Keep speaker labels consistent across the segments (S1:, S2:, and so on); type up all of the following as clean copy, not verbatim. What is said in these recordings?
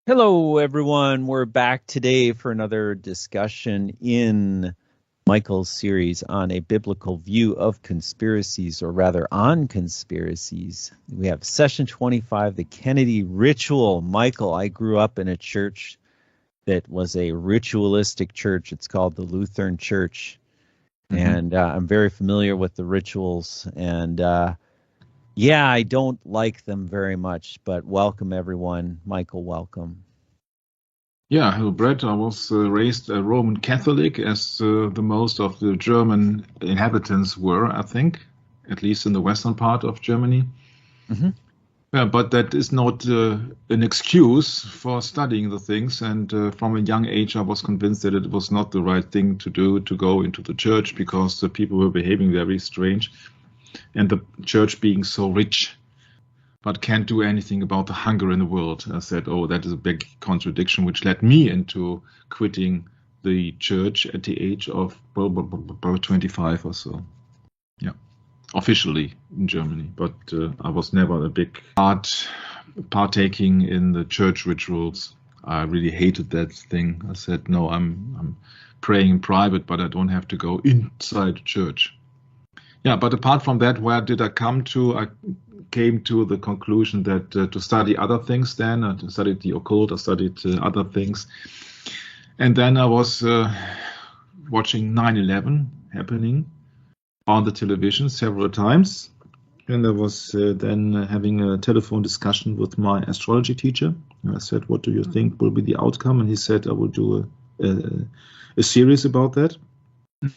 S1: Hello, everyone. We're back today for another discussion in Michael's series on a biblical view of conspiracies, or rather on conspiracies. We have session 25, the Kennedy Ritual. Michael, I grew up in a church that was a ritualistic church. It's called the Lutheran Church. And I'm very familiar with the rituals. And yeah, I don't like them very much, but welcome, everyone. Michael, welcome.
S2: Yeah, hello, Brett. I was raised a Roman Catholic, as the most of the German inhabitants were, I think, at least in the western part of Germany. Yeah, but that is not an excuse for studying the things. And from a young age, I was convinced that it was not the right thing to do to go into the church because the people were behaving very strange, and the church being so rich but can't do anything about the hunger in the world. I said, oh, that is a big contradiction, which led me into quitting the church at the age of about 25 or so. Yeah, officially in Germany, but I was never a big partaking in the church rituals. I really hated that thing. I said, no, I'm praying in private, but I don't have to go inside the church. Yeah, but apart from that, where did I come to? I came to the conclusion that to study other things then, I studied the occult, I studied other things. And then I was watching 9/11 happening on the television several times. And I was then having a telephone discussion with my astrology teacher. And I said, what do you think will be the outcome? And he said, I will do a series about that.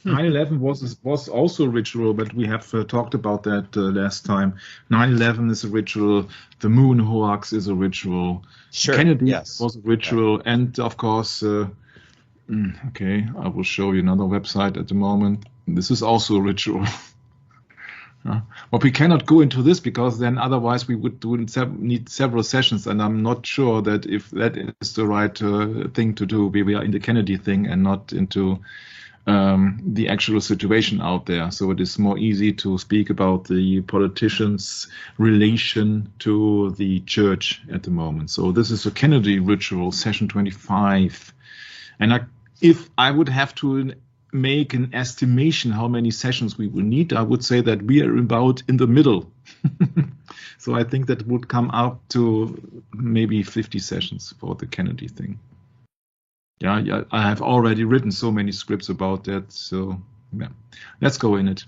S2: 9/11 was also a ritual, but we have talked about that last time. 9/11 is a ritual. The moon hoax is a ritual.
S1: Sure.
S2: Kennedy
S1: yes.
S2: was a ritual. Yeah. And of course, okay, I will show you another website at the moment. This is also a ritual. But we cannot go into this because then otherwise we would need several sessions, and I'm not sure that if that is the right thing to do. We are in the Kennedy thing and not into the actual situation out there. So it is more easy to speak about the politicians' relation to the church at the moment. So this is a Kennedy Ritual, session 25. And if I would have to make an estimation how many sessions we will need, I would say that we are about in the middle. So I think that would come up to maybe 50 sessions for the Kennedy thing. Yeah, I have already written so many scripts about that, so yeah, let's go in it.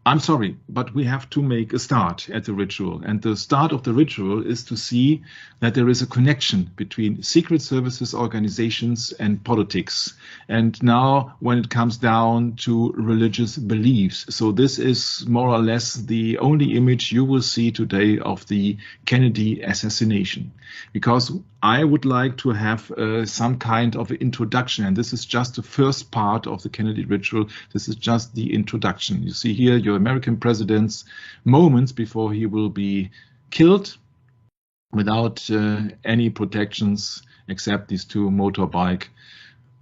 S2: I'm sorry, but we have to make a start at the ritual. And the start of the ritual is to see that there is a connection between secret services organizations and politics. And now when it comes down to religious beliefs. So this is more or less the only image you will see today of the Kennedy assassination. Because I would like to have some kind of introduction, and this is just the first part of the Kennedy ritual. This is just the introduction. You see here your American president's moments before he will be killed without any protections except these two motorbike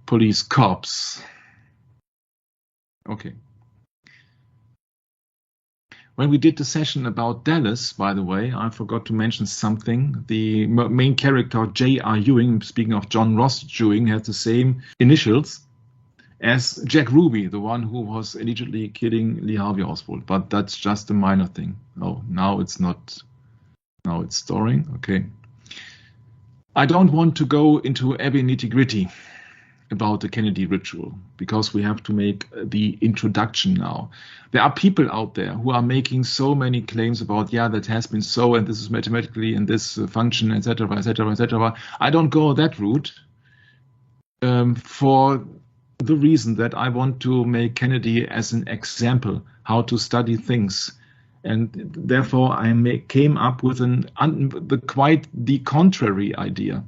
S2: police cops. Okay. When we did the session about Dallas, by the way, I forgot to mention something. The main character, J.R. Ewing, speaking of John Ross Ewing, has the same initials as Jack Ruby, the one who was allegedly killing Lee Harvey Oswald. But that's just a minor thing. Oh, now it's not. Now it's storing. Okay. I don't want to go into every nitty-gritty about the Kennedy ritual because we have to make the introduction now. There are people out there who are making so many claims about, yeah, that has been so, and this is mathematically in this function, etc., etc., etc. I don't go that route for the reason that I want to make Kennedy as an example how to study things. And therefore, I came up with quite the contrary idea.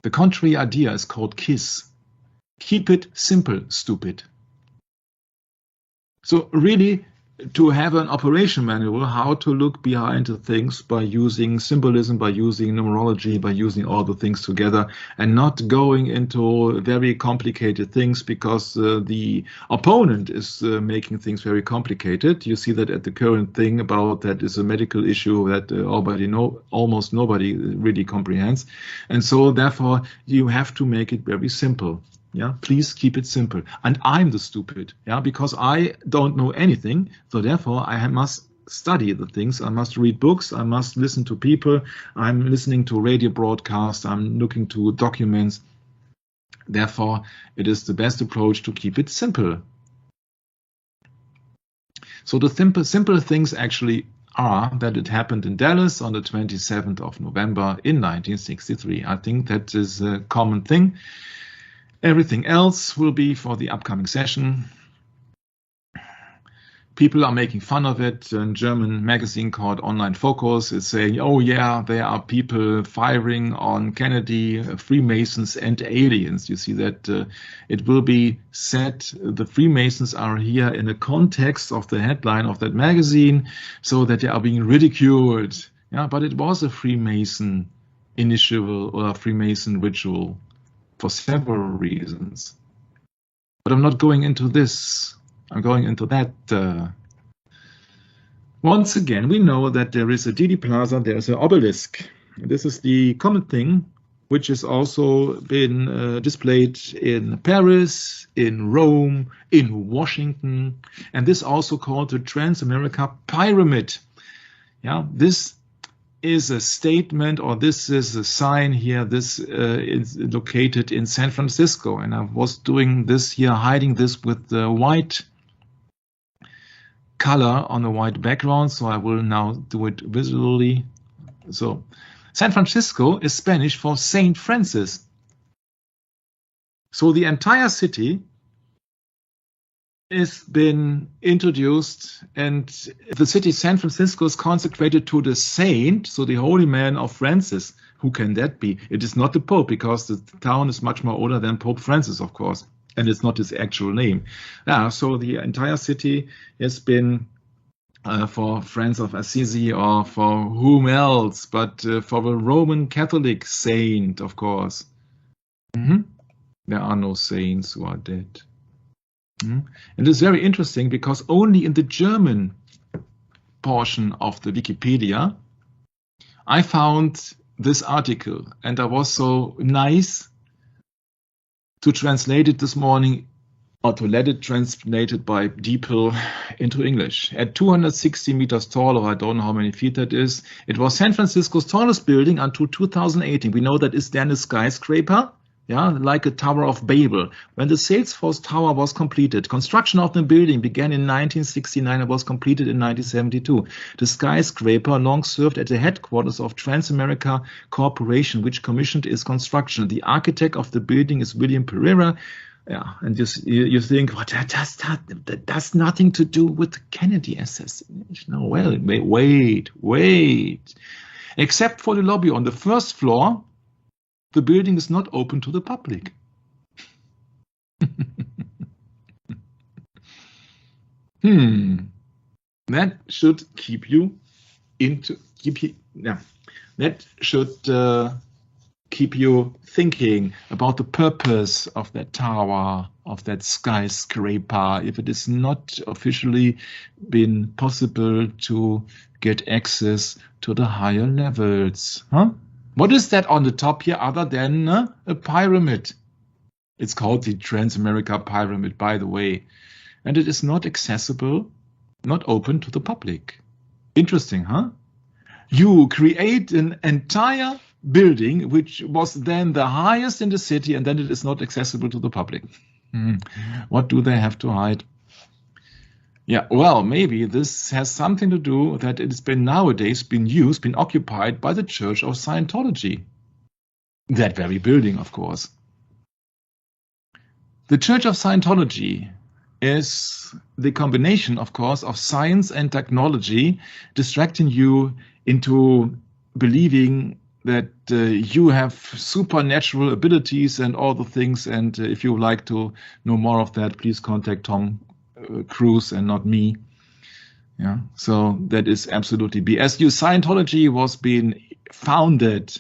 S2: The contrary idea is called KISS. Keep it simple, stupid. So really, to have an operation manual, how to look behind the things by using symbolism, by using numerology, by using all the things together, and not going into very complicated things because the opponent is making things very complicated. You see that at the current thing about that is a medical issue that almost nobody really comprehends. And so therefore you have to make it very simple. Yeah, please keep it simple. And I'm the stupid, yeah, because I don't know anything. So therefore I must study the things. I must read books. I must listen to people. I'm listening to radio broadcasts. I'm looking to documents. Therefore, it is the best approach to keep it simple. So the simple things actually are that it happened in Dallas on the 27th of November in 1963. I think that is a common thing. Everything else will be for the upcoming session. People are making fun of it. A German magazine called Online Focus is saying, oh yeah, there are people firing on Kennedy, Freemasons and aliens. You see that it will be said the Freemasons are here in the context of the headline of that magazine, so that they are being ridiculed. Yeah, but it was a Freemason initial or a Freemason ritual. For several reasons. But I'm not going into this. I'm going into that. Once again, we know that there is a Didi Plaza, there is an obelisk. This is the common thing, which has also been displayed in Paris, in Rome, in Washington, and this also called the Trans-America Pyramid. Yeah, this is a statement, or this is a sign here. This is located in San Francisco, and I was doing this here, hiding this with the white color on the white background, so I will now do it visually. So San Francisco is Spanish for Saint Francis. So the entire city has been introduced, and the city San Francisco is consecrated to the saint, so the holy man of Francis. Who can that be? It is not the Pope, because the town is much more older than Pope Francis, of course, and it's not his actual name. Yeah, so the entire city has been for Francis of Assisi or for whom else, but for the Roman Catholic saint, of course. There are no saints who are dead. And it's very interesting because only in the German portion of the Wikipedia I found this article, and I was so nice to translate it this morning, or to let it translated by DeepL into English. At 260 meters tall, or I don't know how many feet that is, it was San Francisco's tallest building until 2018. We know that is then a skyscraper. Yeah, like a Tower of Babel. When the Salesforce Tower was completed, construction of the building began in 1969 and was completed in 1972. The skyscraper long served as the headquarters of Transamerica Corporation, which commissioned its construction. The architect of the building is William Pereira. Yeah, and you think, what, that does nothing to do with the Kennedy assassination. No, well, wait. Except for the lobby on the first floor, the building is not open to the public. That should keep you thinking about the purpose of that tower, of that skyscraper, if it is not officially been possible to get access to the higher levels. What is that on the top here other than a pyramid? It's called the Transamerica Pyramid, by the way. And it is not accessible, not open to the public. Interesting, huh? You create an entire building which was then the highest in the city, and then it is not accessible to the public. What do they have to hide? Yeah, well, maybe this has something to do that it's been nowadays been occupied by the Church of Scientology. That very building, of course. The Church of Scientology is the combination, of course, of science and technology, distracting you into believing that you have supernatural abilities and all the things. And if you would like to know more of that, please contact Tom Cruise and not me. Yeah, so that is absolutely BS. Scientology was being founded,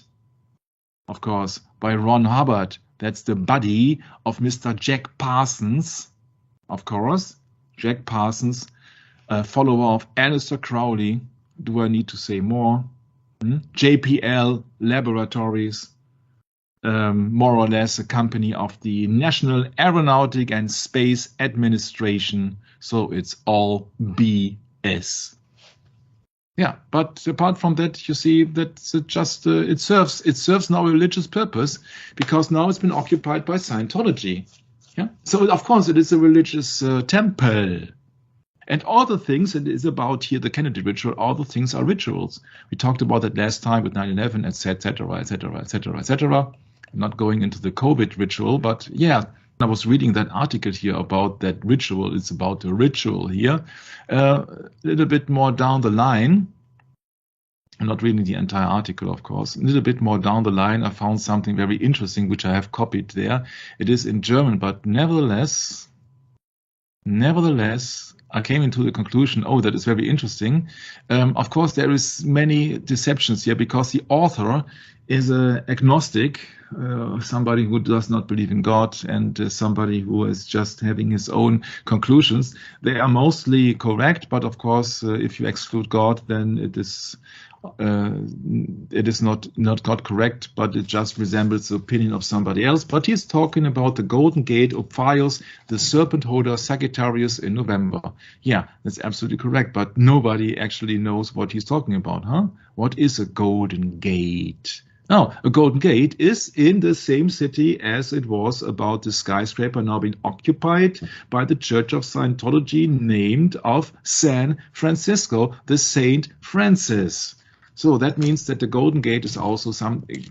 S2: of course, by Ron Hubbard. That's the buddy of Mr. Jack Parsons, of course. Jack Parsons, a follower of Aleister Crowley. Do I need to say more? JPL Laboratories, more or less a company of the National Aeronautic and Space Administration. So it's all BS. Yeah, but apart from that, you see that it serves now a religious purpose, because now it's been occupied by Scientology. Yeah, so of course it is a religious temple, and all the things it is about here, the Kennedy ritual, all the things are rituals. We talked about that last time with 9/11, etc., etc., etc., etc. I'm not going into the COVID ritual, but yeah, I was reading that article here about that ritual. It's about a ritual here. A little bit more down the line, I'm not reading the entire article, of course. A little bit more down the line, I found something very interesting, which I have copied there. It is in German, but nevertheless, I came into the conclusion, oh, that is very interesting. Of course, there is many deceptions here, because the author is an agnostic, somebody who does not believe in God, and somebody who is just having his own conclusions. They are mostly correct, but of course, if you exclude God, then it is not God correct, but it just resembles the opinion of somebody else. But he's talking about the Golden Gate, Ophios, the serpent holder, Sagittarius in November. Yeah, that's absolutely correct, but nobody actually knows what he's talking about, huh? What is a Golden Gate? Now, a Golden Gate is in the same city as it was about the skyscraper now being occupied by the Church of Scientology, named of San Francisco, the Saint Francis. So that means that the Golden Gate is also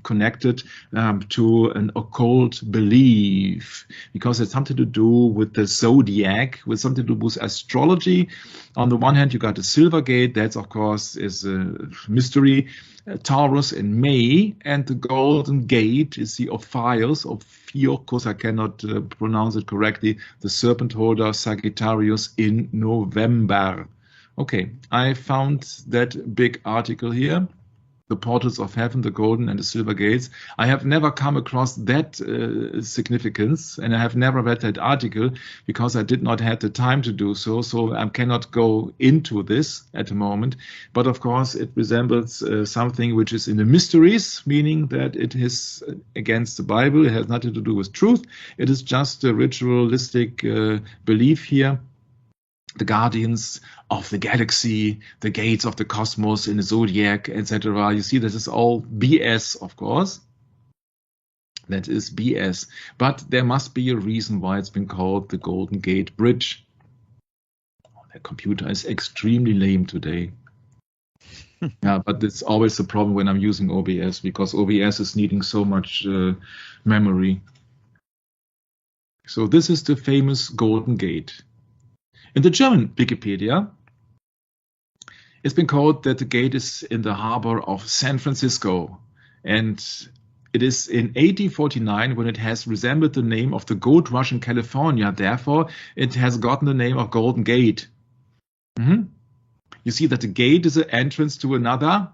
S2: connected to an occult belief, because it's something to do with the zodiac, with something to do with astrology. On the one hand, you got the Silver Gate. That, of course, is a mystery. Taurus in May, and the Golden Gate is the Ophios, because I cannot pronounce it correctly, the serpent holder Sagittarius in November. Okay, I found that big article here, the portals of heaven, the golden and the silver gates. I have never come across that significance, and I have never read that article because I did not have the time to do so. So I cannot go into this at the moment. But of course, it resembles something which is in the mysteries, meaning that it is against the Bible. It has nothing to do with truth. It is just a ritualistic belief here. The guardians of the galaxy, the gates of the cosmos in the zodiac, etc. You see, this is all BS, of course. That is BS. But there must be a reason why it's been called the Golden Gate Bridge. The computer is extremely lame today. Yeah, but it's always the problem when I'm using OBS, because OBS is needing so much memory. So this is the famous Golden Gate. In the German Wikipedia, it's been called that the gate is in the harbor of San Francisco, and it is in 1849 when it has resembled the name of the gold rush in California. Therefore, it has gotten the name of Golden Gate. You see that the gate is an entrance to another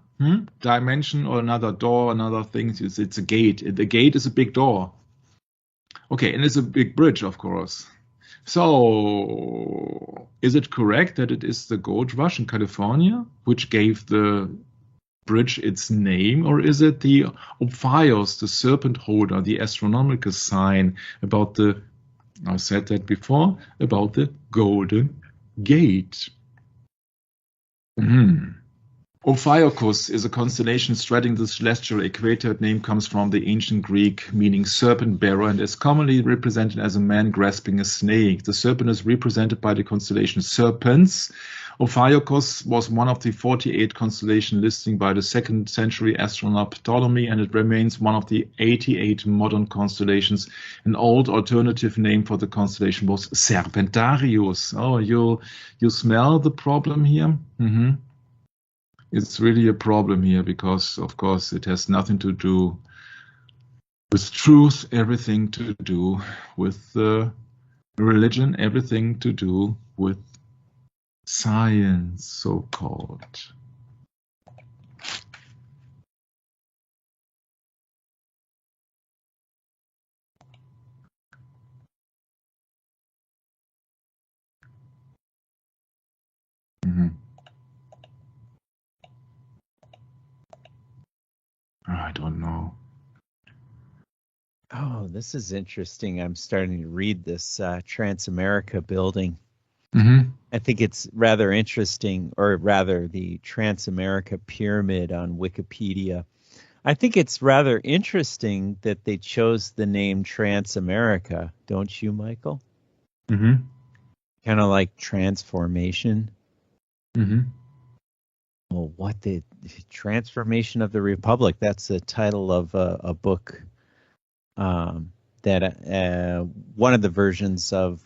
S2: dimension, or another door, another thing. It's a gate. The gate is a big door. Okay, and it's a big bridge, of course. So, is it correct that it is the gold rush in California which gave the bridge its name, or is it the Ophios, the serpent holder, the astronomical sign about the, I said that before, about the Golden Gate? Ophiuchus is a constellation straddling the celestial equator. Its name comes from the ancient Greek, meaning serpent bearer, and is commonly represented as a man grasping a snake. The serpent is represented by the constellation Serpens. Ophiuchus was one of the 48 constellations listed by the 2nd century astronomer Ptolemy, and it remains one of the 88 modern constellations. An old alternative name for the constellation was Serpentarius. Oh, you smell the problem here? It's really a problem here because, of course, it has nothing to do with truth, everything to do with religion, everything to do with science, so-called. I don't know.
S1: Oh, this is interesting. I'm starting to read this Transamerica building. I think it's rather interesting, or rather the Transamerica pyramid on Wikipedia. I think it's rather interesting that they chose the name Transamerica, don't you, Michael? Kind of like transformation. Well, what the Transformation of the Republic? That's the title of a book that one of the versions of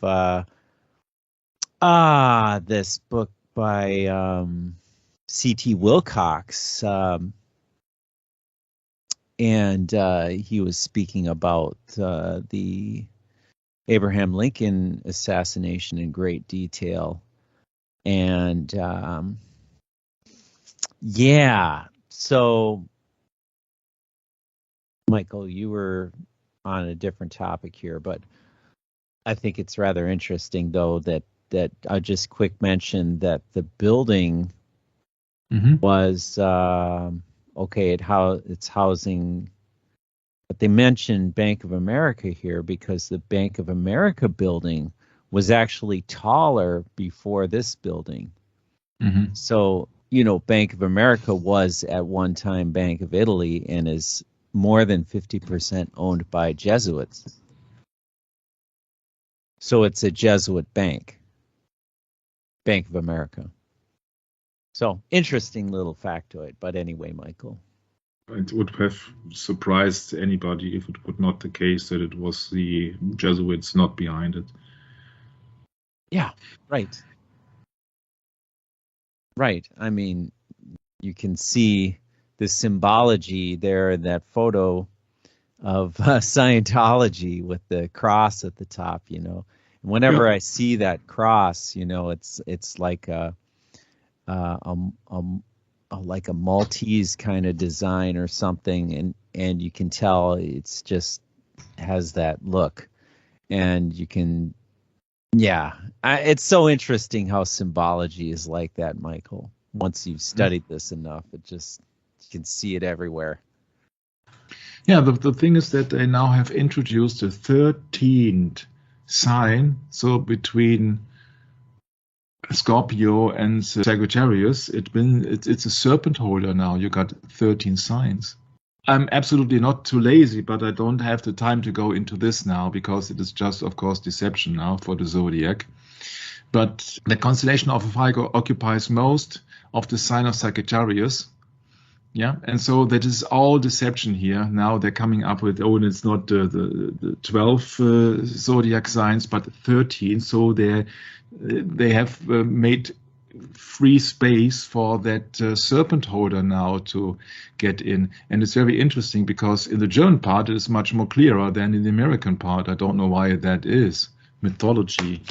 S1: this book by C.T. Wilcox, and he was speaking about the Abraham Lincoln assassination in great detail. And yeah, so Michael, you were on a different topic here, but I think it's rather interesting, though, that I'll just quick mention that the building was okay. It's housing, but they mentioned Bank of America here because the Bank of America building was actually taller before this building. So, Bank of America was at one time Bank of Italy and is more than 50% owned by Jesuits. So it's a Jesuit bank, Bank of America. So interesting little factoid. But anyway, Michael.
S2: It would have surprised anybody if it was not the case that it was the Jesuits not behind it.
S1: Yeah, right. Right. I mean, you can see the symbology there in that photo of Scientology with the cross at the top, And whenever I see that cross, it's like like a Maltese kind of design or something, and you can tell it's just has that look, and you can, it's so interesting how symbology is like that, Michael. Once you've studied this enough, you can see it everywhere.
S2: Yeah, the thing is that they now have introduced a 13th sign, so between Scorpio and Sagittarius, it's a serpent holder now. You got 13 signs. I'm absolutely not too lazy, but I don't have the time to go into this now because it is just, of course, deception now for the zodiac. But the constellation of Virgo occupies most of the sign of Sagittarius. Yeah, and so that is all deception here. Now they're coming up with, it's not the 12 zodiac signs, but 13. So they have made free space for that serpent holder now to get in. And it's very interesting because in the German part, it is much more clearer than in the American part. I don't know why that is. Mythology.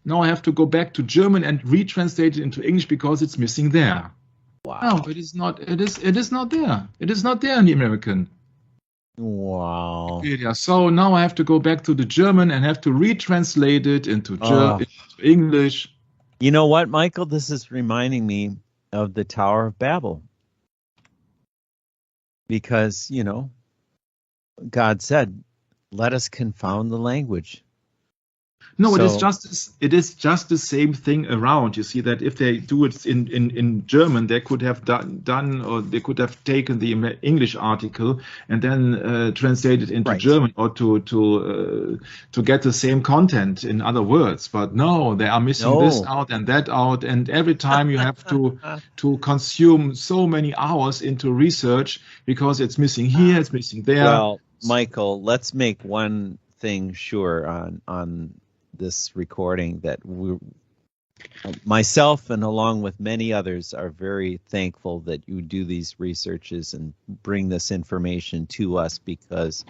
S2: Now I have to go back to German and retranslate it into English because it's missing there.
S1: Wow.
S2: No, it is not. It is not there. It is not there in the American.
S1: Wow.
S2: Yeah, so now I have to go back to the German and have to retranslate it into English.
S1: You know what, Michael? This is reminding me of the Tower of Babel. Because, God said, let us confound the language.
S2: No, it is just the same thing around. You see that if they do it in German, they could have done or they could have taken the English article and then translate it into German or to get the same content in other words. But no, they are missing this out and that out, and every time you have to consume so many hours into research because it's missing here, it's missing there.
S1: Well, Michael, let's make one thing sure on this recording that myself and along with many others are very thankful that you do these researches and bring this information to us, because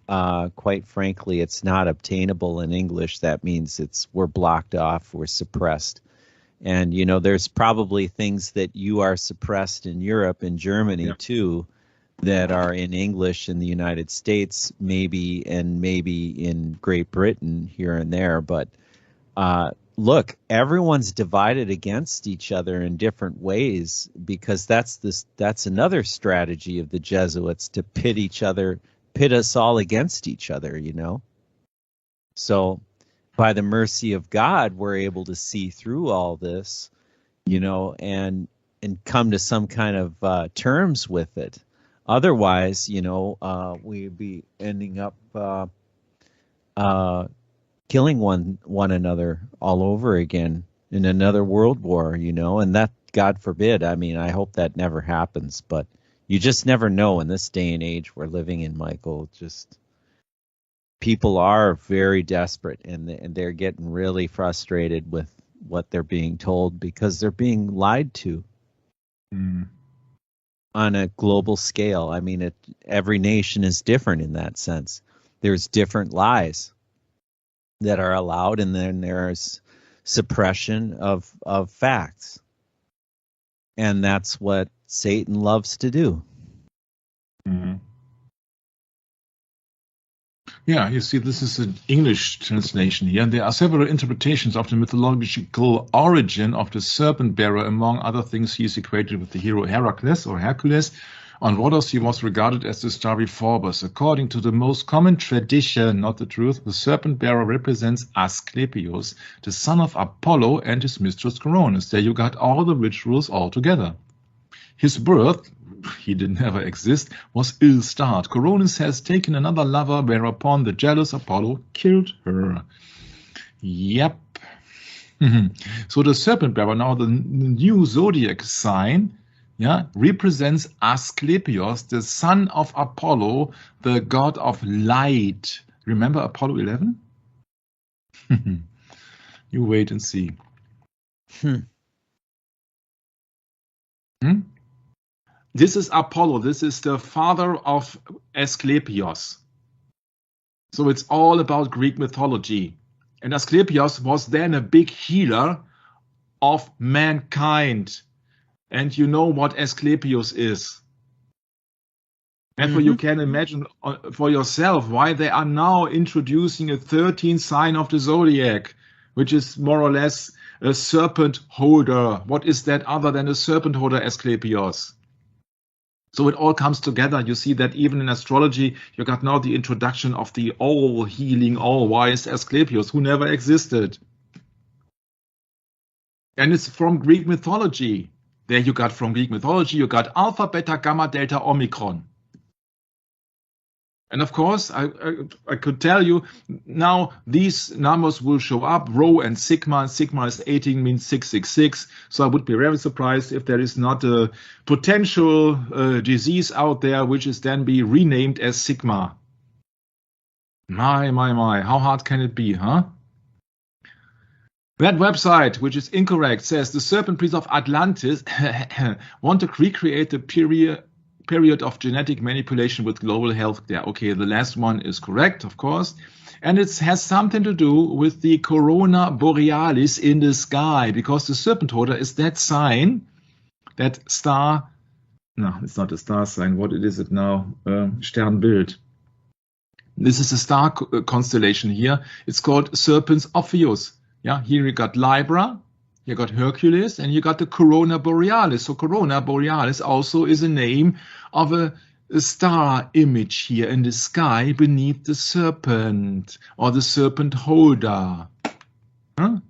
S1: quite frankly, it's not obtainable in English. That means we're blocked off, we're suppressed. And, there's probably things that you are suppressed in Europe and Germany, too, that are in English in the United States, maybe in Great Britain here and there. But look, everyone's divided against each other in different ways, because that's another strategy of the Jesuits, to pit us all against each other, So by the mercy of God, we're able to see through all this, and come to some kind of terms with it. Otherwise, we'd be ending up killing one another all over again in another world war, and that, God forbid. I mean, I hope that never happens, but you just never know in this day and age we're living in, Michael. Just people are very desperate, and they're getting really frustrated with what they're being told, because they're being lied to on a global scale. I mean, every nation is different in that sense. There's different lies that are allowed, and then there's suppression of facts. And that's what Satan loves to do.
S2: Yeah, you see, this is an English translation here. There are several interpretations of the mythological origin of the serpent bearer. Among other things, he is equated with the hero Heracles or Hercules. On Rhodos, he was regarded as the starry Phoebus. According to the most common tradition, not the truth, the serpent bearer represents Asclepius, the son of Apollo, and his mistress Coronis. There you got all the rituals all together. His birth, he did never exist, was ill-starred. Coronis has taken another lover, whereupon the jealous Apollo killed her. Yep. So the serpent bearer, now the new zodiac sign, represents Asclepius, the son of Apollo, the god of light. Remember Apollo 11? You wait and see. This is Apollo. This is the father of Asclepius. So it's all about Greek mythology. And Asclepius was then a big healer of mankind. And you know what Asclepius is. Therefore, you can imagine for yourself why they are now introducing a 13th sign of the zodiac, which is more or less a serpent holder. What is that other than a serpent holder, Asclepius? So it all comes together. You see that even in astrology, you got now the introduction of the all-healing, all-wise Asclepius, who never existed. And it's from Greek mythology. There you got from Greek mythology, you got Alpha, Beta, Gamma, Delta, Omicron. And of course, I could tell you now these numbers will show up, Rho and Sigma. Sigma is 18, means 666. So I would be very surprised if there is not a potential disease out there which is then be renamed as Sigma. My. How hard can it be, huh? That website, which is incorrect, says the serpent priest of Atlantis want to recreate the period of genetic manipulation with global health there. Okay, the last one is correct, of course. And it has something to do with the corona borealis in the sky, because the serpent holder is that sign, that star. No, it's not a star sign. What is it now? Sternbild. This is a star constellation here. It's called Serpens Ophius. Yeah, here you got Libra, you got Hercules, and you got the Corona Borealis. So Corona Borealis also is a name of a star image here in the sky beneath the serpent, or the serpent holder.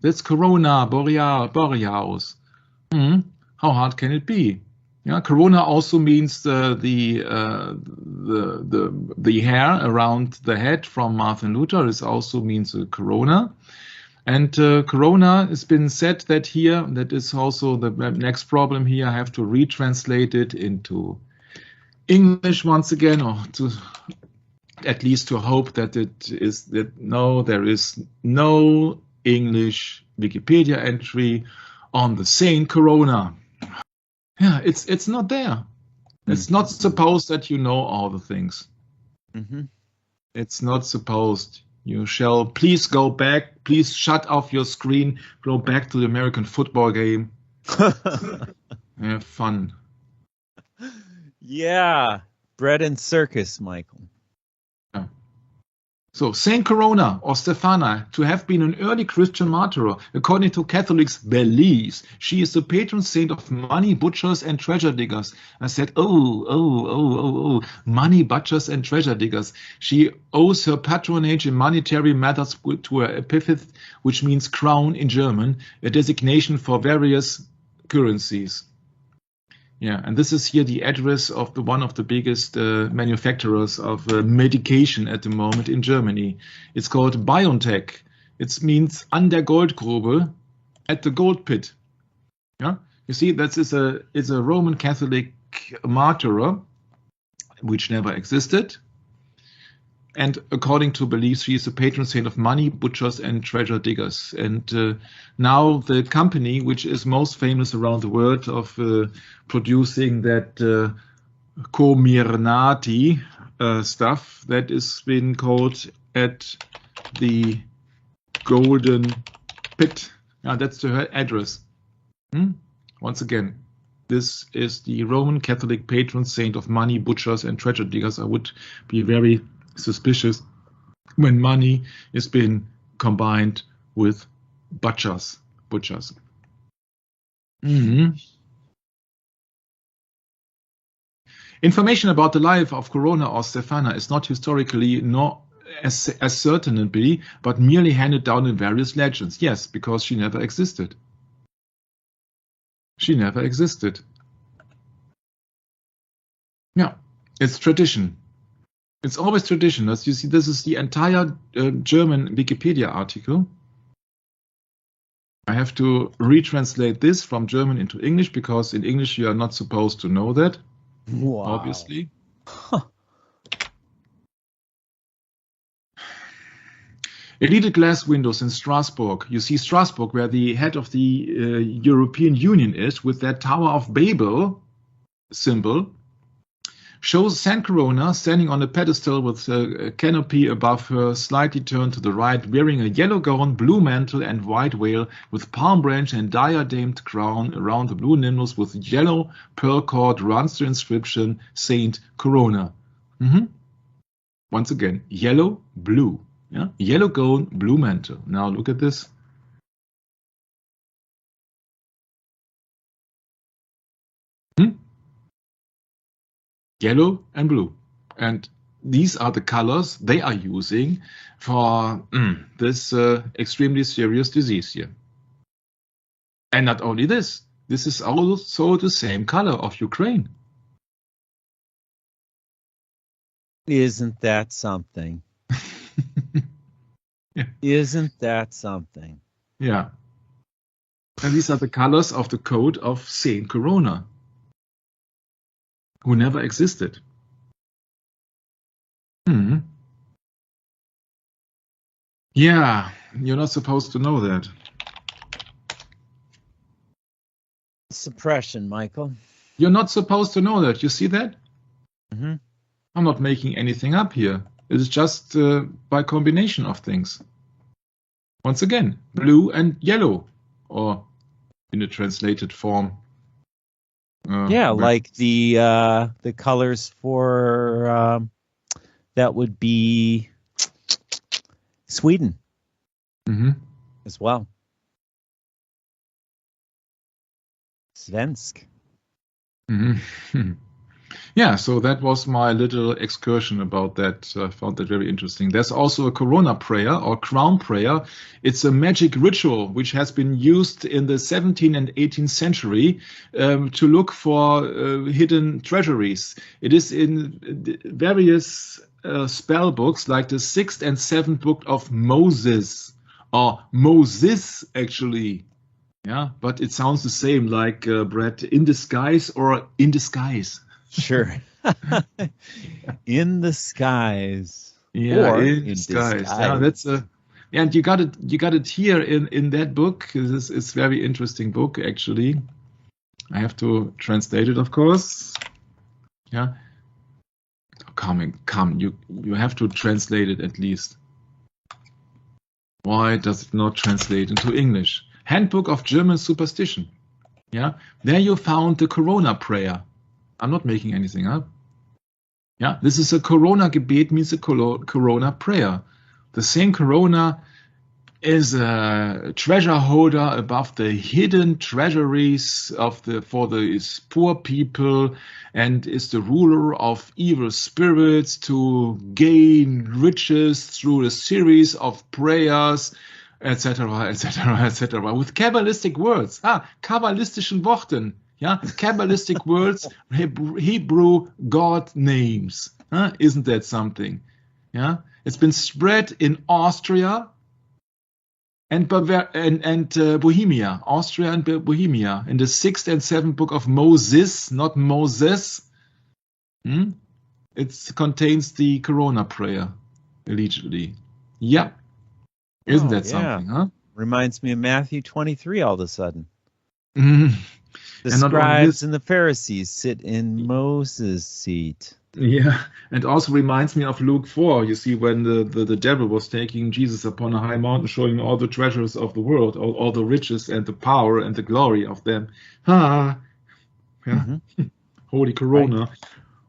S2: That's Corona Borealis. How hard can it be? Yeah, Corona also means the hair around the head from Martin Luther. It also means a corona. And corona has been said that here, that is also the next problem here. I have to retranslate it into English once again, or to at least to hope that it is that no, there is no English Wikipedia entry on the saint Corona. Yeah, it's not there. It's not supposed that you know all the things. It's not supposed. You shall please go back. Please shut off your screen. Go back to the American football game. Have fun.
S1: Yeah. Bread and circus, Michael.
S2: Yeah. So, Saint Corona or Stephana, to have been an early Christian martyr, according to Catholics' beliefs, she is the patron saint of money, butchers, and treasure diggers. I said, oh, money, butchers, and treasure diggers. She owes her patronage in monetary matters to her epithet, which means crown in German, a designation for various currencies. Yeah, and this is here the address of one of the biggest manufacturers of medication at the moment in Germany. It's called BioNTech. It means an der Goldgrube, at the gold pit. Yeah, you see, it's a Roman Catholic martyr, which never existed. And according to beliefs, she is the patron saint of money, butchers, and treasure diggers. And now the company, which is most famous around the world of producing that Comirnaty stuff, that is been called at the Golden Pit. That's her address. Once again, this is the Roman Catholic patron saint of money, butchers, and treasure diggers. I would be very suspicious when money is being combined with butchers. Information about the life of Corona or Stephana is not historically nor ascertainably, but merely handed down in various legends. Yes, because she never existed. She never existed. Yeah, it's tradition. It's always tradition. As you see, this is the entire German Wikipedia article. I have to retranslate this from German into English because in English you are not supposed to know that.
S1: Wow.
S2: Obviously.
S1: Huh.
S2: Elite glass windows in Strasbourg. You see Strasbourg, where the head of the European Union is, with that Tower of Babel symbol. Shows Saint Corona standing on a pedestal with a canopy above her, slightly turned to the right, wearing a yellow gown, blue mantle, and white veil, with palm branch and diademed crown around the blue nimbus. With yellow pearl cord runs the inscription Saint Corona. Once again, yellow, blue. Yeah, yellow gown, blue mantle. Now look at this. Yellow and blue. And these are the colors they are using for this extremely serious disease here. And not only this is also the same color of Ukraine.
S1: Isn't that something?
S2: Yeah.
S1: Isn't that something?
S2: Yeah. And these are the colors of the coat of Saint Corona, who never existed. Yeah, you're not supposed to know that.
S1: Suppression, Michael.
S2: You're not supposed to know that. You see that?
S1: Mm-hmm.
S2: I'm not making anything up here. It is just by combination of things. Once again, blue and yellow, or in a translated form.
S1: Like the colors for that would be Sweden as well. Svensk.
S2: Yeah, so that was my little excursion about that. I found that very interesting. There's also a Corona prayer or crown prayer. It's a magic ritual which has been used in the 17th and 18th century to look for hidden treasuries. It is in various spell books, like the 6th and 7th book of Moses, or Moses actually. Yeah, but it sounds the same, like Brett, in disguise or in disguise.
S1: Sure. In the skies.
S2: Yeah,
S1: or
S2: in disguise. Yeah, that's and you got it here in that book. It's very interesting book actually. I have to translate it, of course. Yeah. come. You have to translate it at least. Why does it not translate into English? Handbook of German Superstition. Yeah, there you found the Corona prayer. I'm not making anything up. Yeah, this is a Corona Gebet, means a Corona prayer. The same Corona is a treasure holder above the hidden treasuries for the poor people, and is the ruler of evil spirits to gain riches through a series of prayers, etc., etc., etc., with Kabbalistic words, kabbalistischen Worten, yeah, Kabbalistic words, Hebrew God names. Isn't that something? Yeah, it's been spread in Austria and Bohemia, Austria and Bohemia, in the 6th and 7th book of Moses, not Moses. It contains the Corona prayer, allegedly. Yeah. Isn't that something, huh?
S1: Reminds me of Matthew 23 all of a sudden. The
S2: And
S1: scribes and the Pharisees sit in Moses' seat.
S2: Yeah, and also reminds me of Luke 4. You see, when the devil was taking Jesus upon a high mountain, showing all the treasures of the world, all the riches and the power and the glory of them. Yeah. Holy Corona.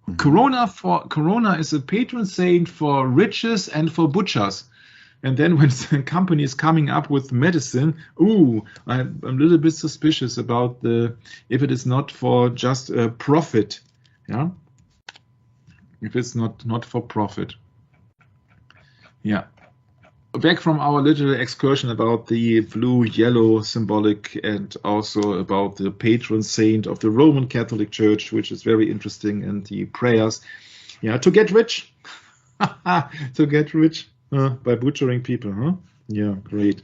S2: Right. Corona is a patron saint for riches and for butchers. And then when the company is coming up with medicine, I'm a little bit suspicious about if it is not for just profit. Yeah. If it's not for profit. Yeah. Back from our little excursion about the blue-yellow symbolic, and also about the patron saint of the Roman Catholic Church, which is very interesting, and the prayers. Yeah, to get rich. To get rich by butchering people, huh? Yeah, great.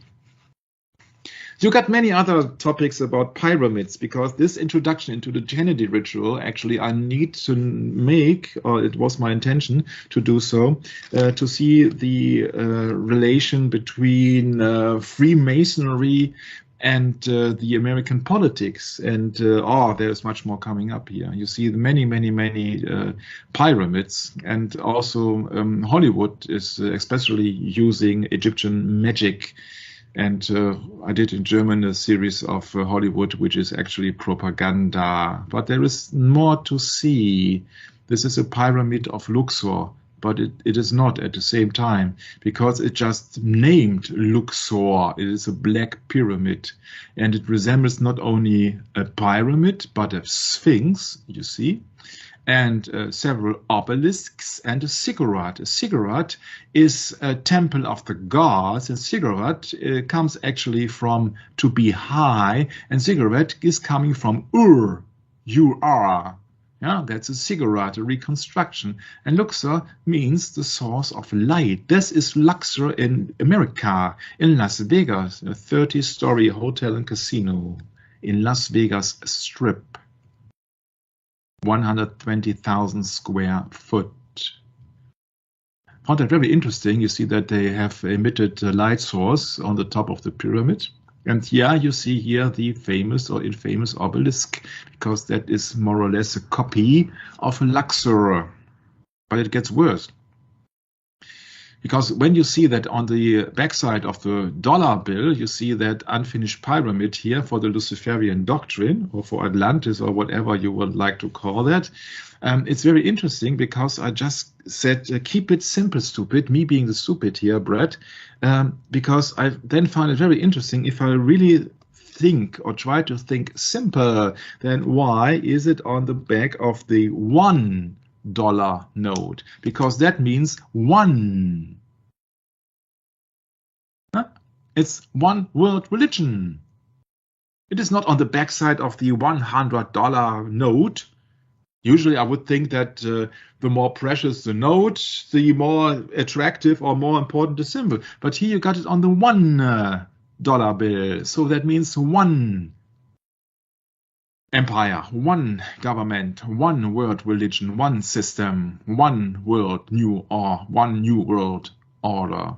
S2: You got many other topics about pyramids, because this introduction into the Kennedy ritual, actually, I need to make, or it was my intention to do so, to see the relation between Freemasonry and the American politics. And there's much more coming up here. You see many pyramids, and also Hollywood is especially using Egyptian magic. And I did in German a series of Hollywood, which is actually propaganda. But there is more to see. This is a pyramid of Luxor, but it is not at the same time, because it just named Luxor. It is a black pyramid, and it resembles not only a pyramid, but a sphinx, you see, and several obelisks and a ziggurat. A ziggurat is a temple of the gods, and ziggurat comes actually from to be high, and ziggurat is coming from Ur, U-R. Yeah, that's a ziggurat, a reconstruction. And Luxor means the source of light. This is Luxor in America, in Las Vegas, a 30-story hotel and casino in Las Vegas Strip. 120,000 square foot. Found that very interesting. You see that they have emitted a light source on the top of the pyramid. And you see here the famous or infamous obelisk, because that is more or less a copy of Luxor. But it gets worse. Because when you see that on the backside of the dollar bill, you see that unfinished pyramid here for the Luciferian doctrine, or for Atlantis, or whatever you would like to call that. It's very interesting, because I just said, keep it simple, stupid, me being the stupid here, Brett, because I then found it very interesting. If I really think or try to think simple, then why is it on the back of the $1 note? Because that means one. It's one world religion. It is not on the backside of the $100 note. Usually I would think that the more precious the note, the more attractive or more important the symbol. But here you got it on the $1 bill. So that means one empire, one government, one world religion, one system, one world one new world order.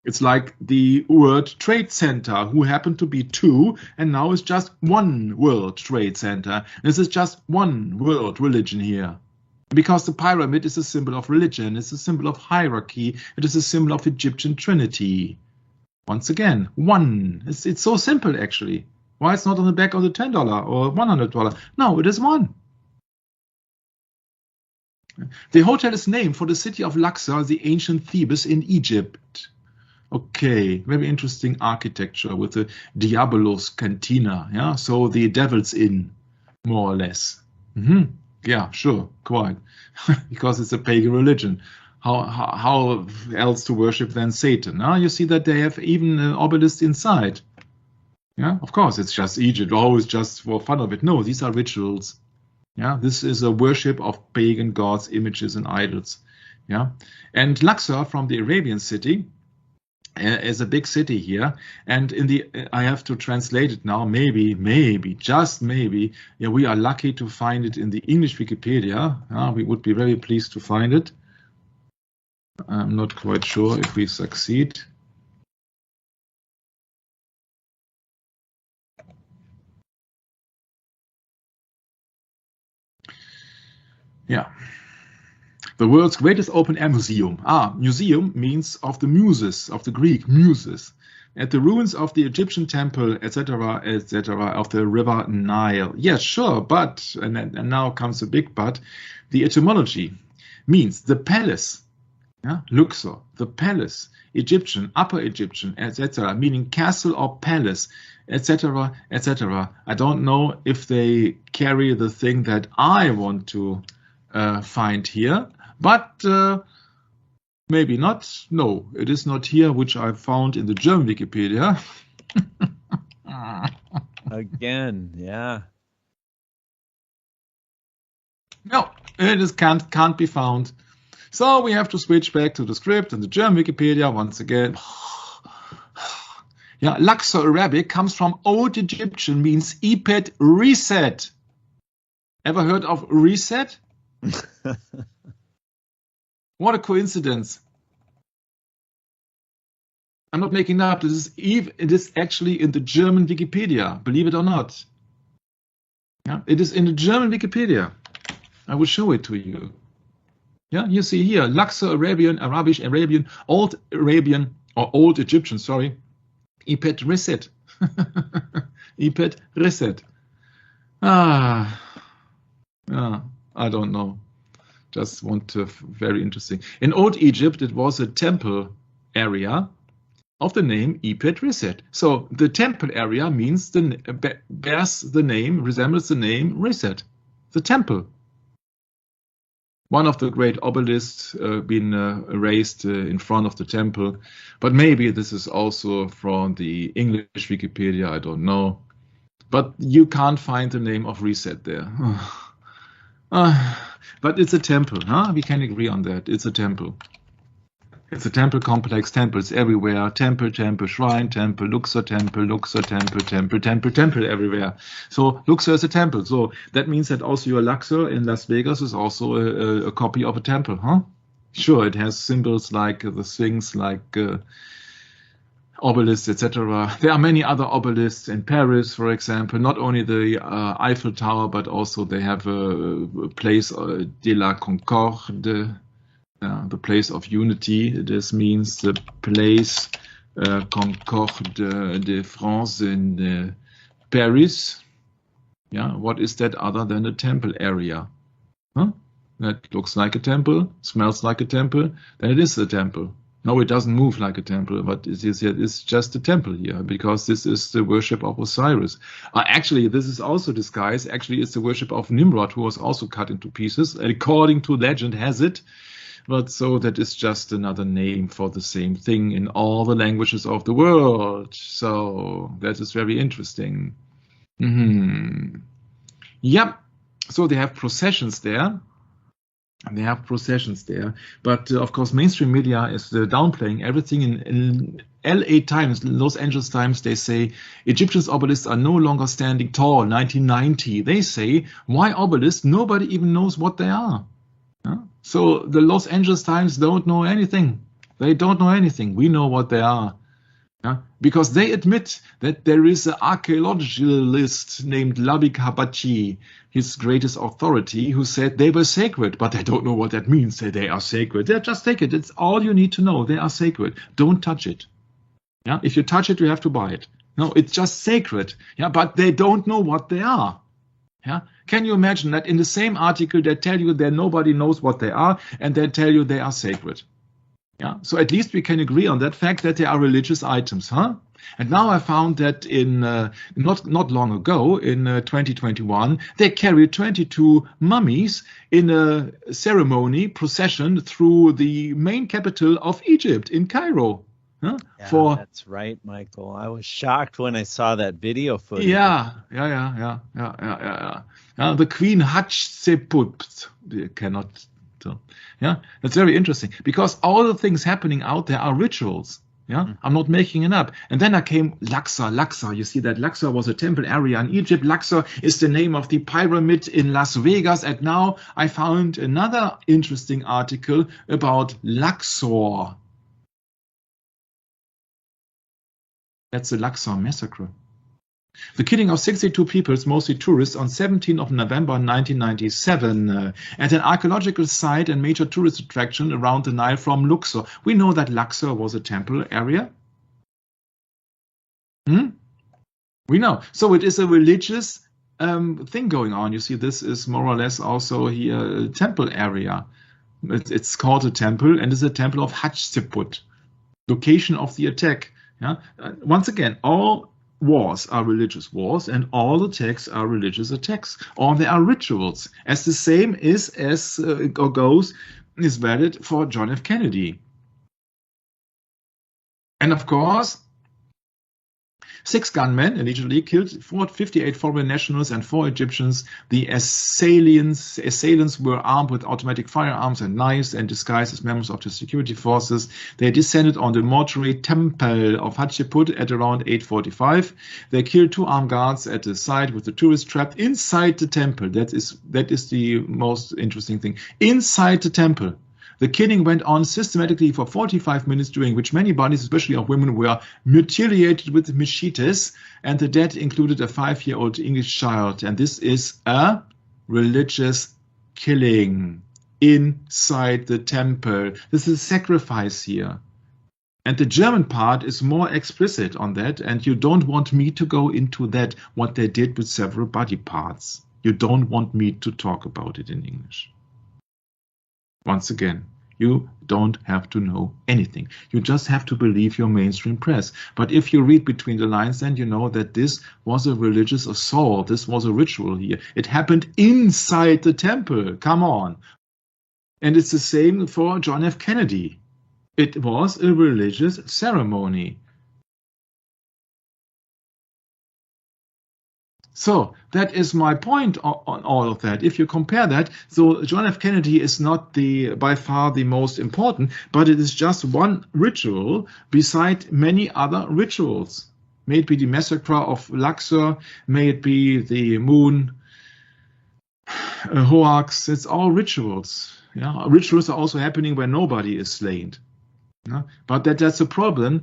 S2: It's like the World Trade Center, who happened to be two, and now it's just one World Trade Center. This is just one world religion here. Because the pyramid is a symbol of religion, it's a symbol of hierarchy, it is a symbol of Egyptian Trinity. Once again, one. It's so simple, actually. Why it's not on the back of the $10 or $100? No, it is one. The hotel is named for the city of Luxor, the ancient Thebes in Egypt. Okay, very interesting architecture with the Diabolos Cantina. Yeah, so the Devil's Inn, more or less. Yeah, sure, quite, because it's a pagan religion. How else to worship than Satan? You see that they have even an obelisk inside. Yeah, of course, it's just Egypt. Oh, it's just for fun of it. No, these are rituals. Yeah, this is a worship of pagan gods, images, and idols. Yeah, and Luxor from the Arabian city is a big city here, and I have to translate it now. Maybe, just maybe. Yeah, we are lucky to find it in the English Wikipedia. We would be very pleased to find it. I'm not quite sure if we succeed. Yeah. The world's greatest open-air museum. Museum means of the muses, of the Greek muses. At the ruins of the Egyptian temple, etc., of the river Nile. Yes, sure, but, and now comes a big but, the etymology means the palace. Yeah, Luxor, the palace, Egyptian, Upper Egyptian, etc., meaning castle or palace, etc., etc. I don't know if they carry the thing that I want to find here, but maybe not. No, it is not here, which I found in the German Wikipedia.
S1: Again, yeah.
S2: No, it is can't be found. So we have to switch back to the script and the German Wikipedia once again. Yeah, Luxor Arabic comes from Old Egyptian, means Ipet reset. Ever heard of reset? What a coincidence. I'm not making that up. It is actually in the German Wikipedia, believe it or not. Yeah, it is in the German Wikipedia. I will show it to you. Yeah, you see here, Luxor Arabian, Arabian, Old Arabian, or Old Egyptian, sorry, Ipet reset. Ipet reset. I don't know. Just want to, very interesting. In Old Egypt, it was a temple area of the name Ipet reset. So the temple area means bears the name, resembles the name reset, the temple. One of the great obelisks been raised in front of the temple, but maybe this is also from the English Wikipedia, I don't know. But you can't find the name of reset there. But it's a temple, huh? We can agree on that. It's a temple. It's a temple complex, temples everywhere. Temple, shrine, temple, Luxor, temple, temple everywhere. So Luxor is a temple. So that means that also your Luxor in Las Vegas is also a copy of a temple, huh? Sure, it has symbols like the Sphinx, like obelisks, etc. There are many other obelisks in Paris, for example. Not only the Eiffel Tower, but also they have a place de la Concorde. The place of unity. This means the place Concorde de France in Paris. Yeah, what is that other than a temple area? Huh? That looks like a temple, smells like a temple, then it is a temple. No, it doesn't move like a temple, but it's just a temple here, because this is the worship of Osiris. Actually, this is also disguised. Actually, it's the worship of Nimrod, who was also cut into pieces, according to legend has it. But so that is just another name for the same thing in all the languages of the world. So that is very interesting. Yep. So they have processions there. But of course, mainstream media is downplaying everything. In LA Times, Los Angeles Times, they say Egyptians' obelisks are no longer standing tall. 1990. They say, why obelisks? Nobody even knows what they are. So the Los Angeles Times don't know anything. They don't know anything. We know what they are. Yeah? Because they admit that there is an archaeologist named Labik Habati, his greatest authority, who said they were sacred, but they don't know what that means. Say they are sacred. Yeah, just take it. It's all you need to know. They are sacred. Don't touch it. Yeah, if you touch it, you have to buy it. No, it's just sacred. Yeah, but they don't know what they are. Yeah, can you imagine that in the same article they tell you that nobody knows what they are, and they tell you they are sacred? Yeah, so at least we can agree on that fact that they are religious items, huh? And now I found that in not long ago, in 2021, they carried 22 mummies in a ceremony procession through the main capital of Egypt, in Cairo. Huh?
S1: Yeah, that's right, Michael. I was shocked when I saw that video footage.
S2: Yeah. The Queen Hatshepsut, you cannot. So, yeah, that's very interesting because all the things happening out there are rituals. Yeah, I'm not making it up. And then I came Luxor. You see that Luxor was a temple area in Egypt. Luxor is the name of the pyramid in Las Vegas. And now I found another interesting article about Luxor. That's the Luxor massacre. The killing of 62 people, mostly tourists, on 17th of November 1997 at an archaeological site and major tourist attraction around the Nile from Luxor. We know that Luxor was a temple area. We know. So it is a religious thing going on. You see, this is more or less also here a temple area. It's called a temple, and it's a temple of Hatshepsut, location of the attack. Yeah. Once again, all wars are religious wars, and all attacks are religious attacks, or they are rituals. As the same is valid for John F. Kennedy. And of course, 6 gunmen allegedly killed 58 foreign nationals and 4 Egyptians. The assailants were armed with automatic firearms and knives and disguised as members of the security forces. They descended on the mortuary temple of Hatshepsut at around 8:45. They killed 2 armed guards at the site with the tourists trapped inside the temple. That is the most interesting thing. Inside the temple. The killing went on systematically for 45 minutes, during which many bodies, especially of women, were mutilated with machetes, and the dead included a 5-year-old English child. And this is a religious killing inside the temple. This is sacrifice here. And the German part is more explicit on that, and you don't want me to go into that, what they did with several body parts. You don't want me to talk about it in English. Once again, you don't have to know anything. You just have to believe your mainstream press. But if you read between the lines, then you know that this was a religious assault. This was a ritual here. It happened inside the temple. Come on. And it's the same for John F. Kennedy. It was a religious ceremony. So that is my point on all of that. If you compare that, so John F. Kennedy is not by far the most important, but it is just one ritual beside many other rituals. May it be the massacre of Luxor, may it be the moon hoax. It's all rituals. Yeah, rituals are also happening where nobody is slain. Yeah? But that's a problem.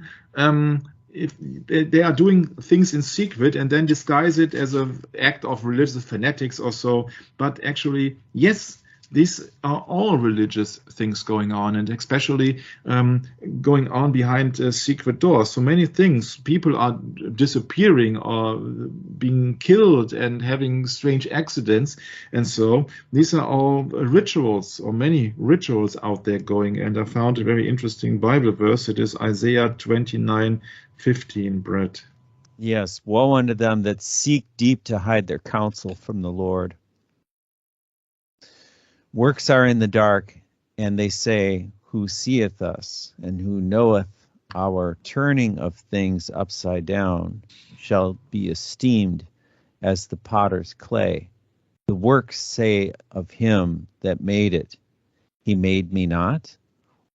S2: If they are doing things in secret and then disguise it as an act of religious fanatics or so. But actually, yes, these are all religious things going on, and especially going on behind secret doors. So many things. People are disappearing or being killed and having strange accidents. And so these are all rituals, or many rituals out there going. And I found a very interesting Bible verse. It is Isaiah 29:15, Brett.
S1: Yes, woe unto them that seek deep to hide their counsel from the Lord. Works are in the dark, and they say, who seeth us, and who knoweth our turning of things upside down, shall be esteemed as the potter's clay. The works say of him that made it, he made me not?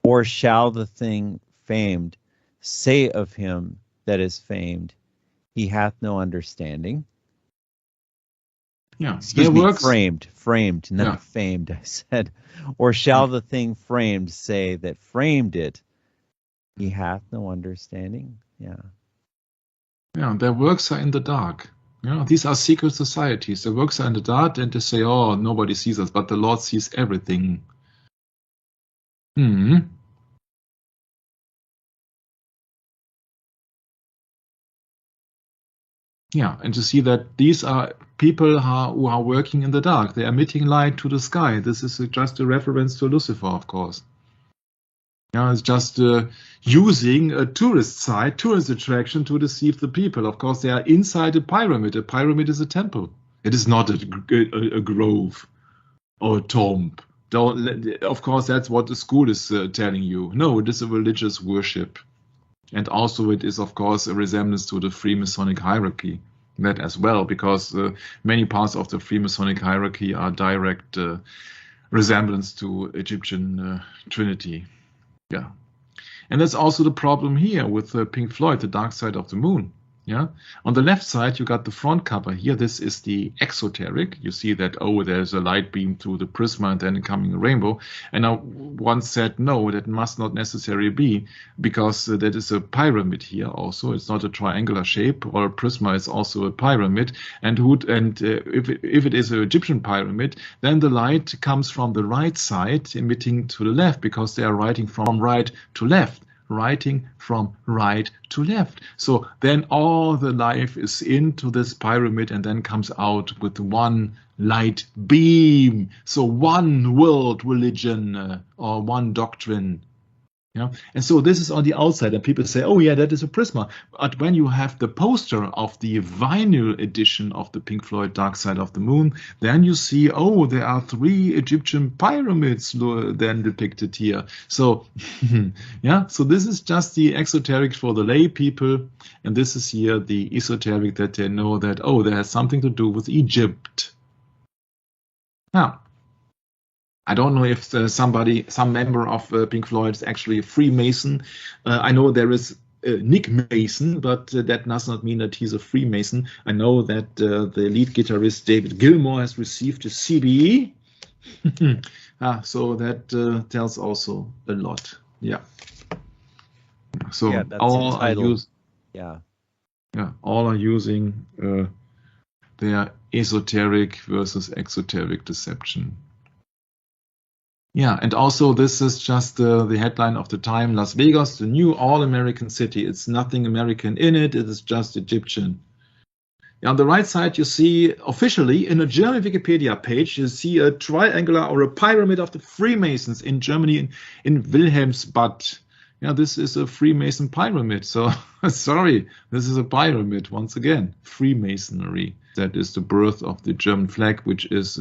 S1: Or shall the thing famed say of him that is famed, he hath no understanding?
S2: Yeah,
S1: excuse me, framed, not famed, I said. Or shall the thing framed say that framed it, he hath no understanding? Yeah.
S2: Yeah, their works are in the dark. These are secret societies. Their works are in the dark, and they say, "Oh, nobody sees us, but the Lord sees everything." Yeah, and to see that these are people who are working in the dark. They are emitting light to the sky. This is just a reference to Lucifer, of course. Yeah, it's just using a tourist attraction to deceive the people. Of course, they are inside a pyramid. A pyramid is a temple. It is not a grove or a tomb. Of course, that's what the school is telling you. No, it is a religious worship. And also it is, of course, a resemblance to the Freemasonic hierarchy. That as well, because many parts of the Freemasonic hierarchy are direct resemblance to Egyptian Trinity. Yeah. And that's also the problem here with Pink Floyd, The Dark Side of the Moon. Yeah. On the left side, you got the front cover here. This is the exoteric. You see that, oh, there's a light beam through the prisma and then coming a rainbow. And I once said, no, that must not necessarily be, because that is a pyramid here also. It's not a triangular shape, or a prisma is also a pyramid. And if it is an Egyptian pyramid, then the light comes from the right side, emitting to the left, because they are writing from right to left. Writing from right to left. So then all the life is into this pyramid and then comes out with one light beam. So one world religion or one doctrine. Yeah. And so this is on the outside, and people say, oh yeah, that is a prisma. But when you have the poster of the vinyl edition of the Pink Floyd Dark Side of the Moon, then you see, oh, there are 3 Egyptian pyramids then depicted here. So yeah, so this is just the exoteric for the lay people, and this is here the esoteric, that they know that, oh, that has something to do with Egypt. Now, I don't know if some member of Pink Floyd is actually a Freemason. I know there is Nick Mason, but that does not mean that he's a Freemason. I know that the lead guitarist David Gilmour has received a CBE. So that tells also a lot. Yeah. So
S1: yeah, that's
S2: all
S1: entitled.
S2: All are using their esoteric versus exoteric deception. Yeah, and also this is just the headline of the time: Las Vegas, the new all-American city. It's nothing American in it. It is just Egyptian. On the right side, you see officially in a German Wikipedia page, you see a triangular or a pyramid of the Freemasons in Germany, in Wilhelmsbad. Yeah, this is a Freemason pyramid. So sorry, this is a pyramid once again. Freemasonry. That is the birth of the German flag, which is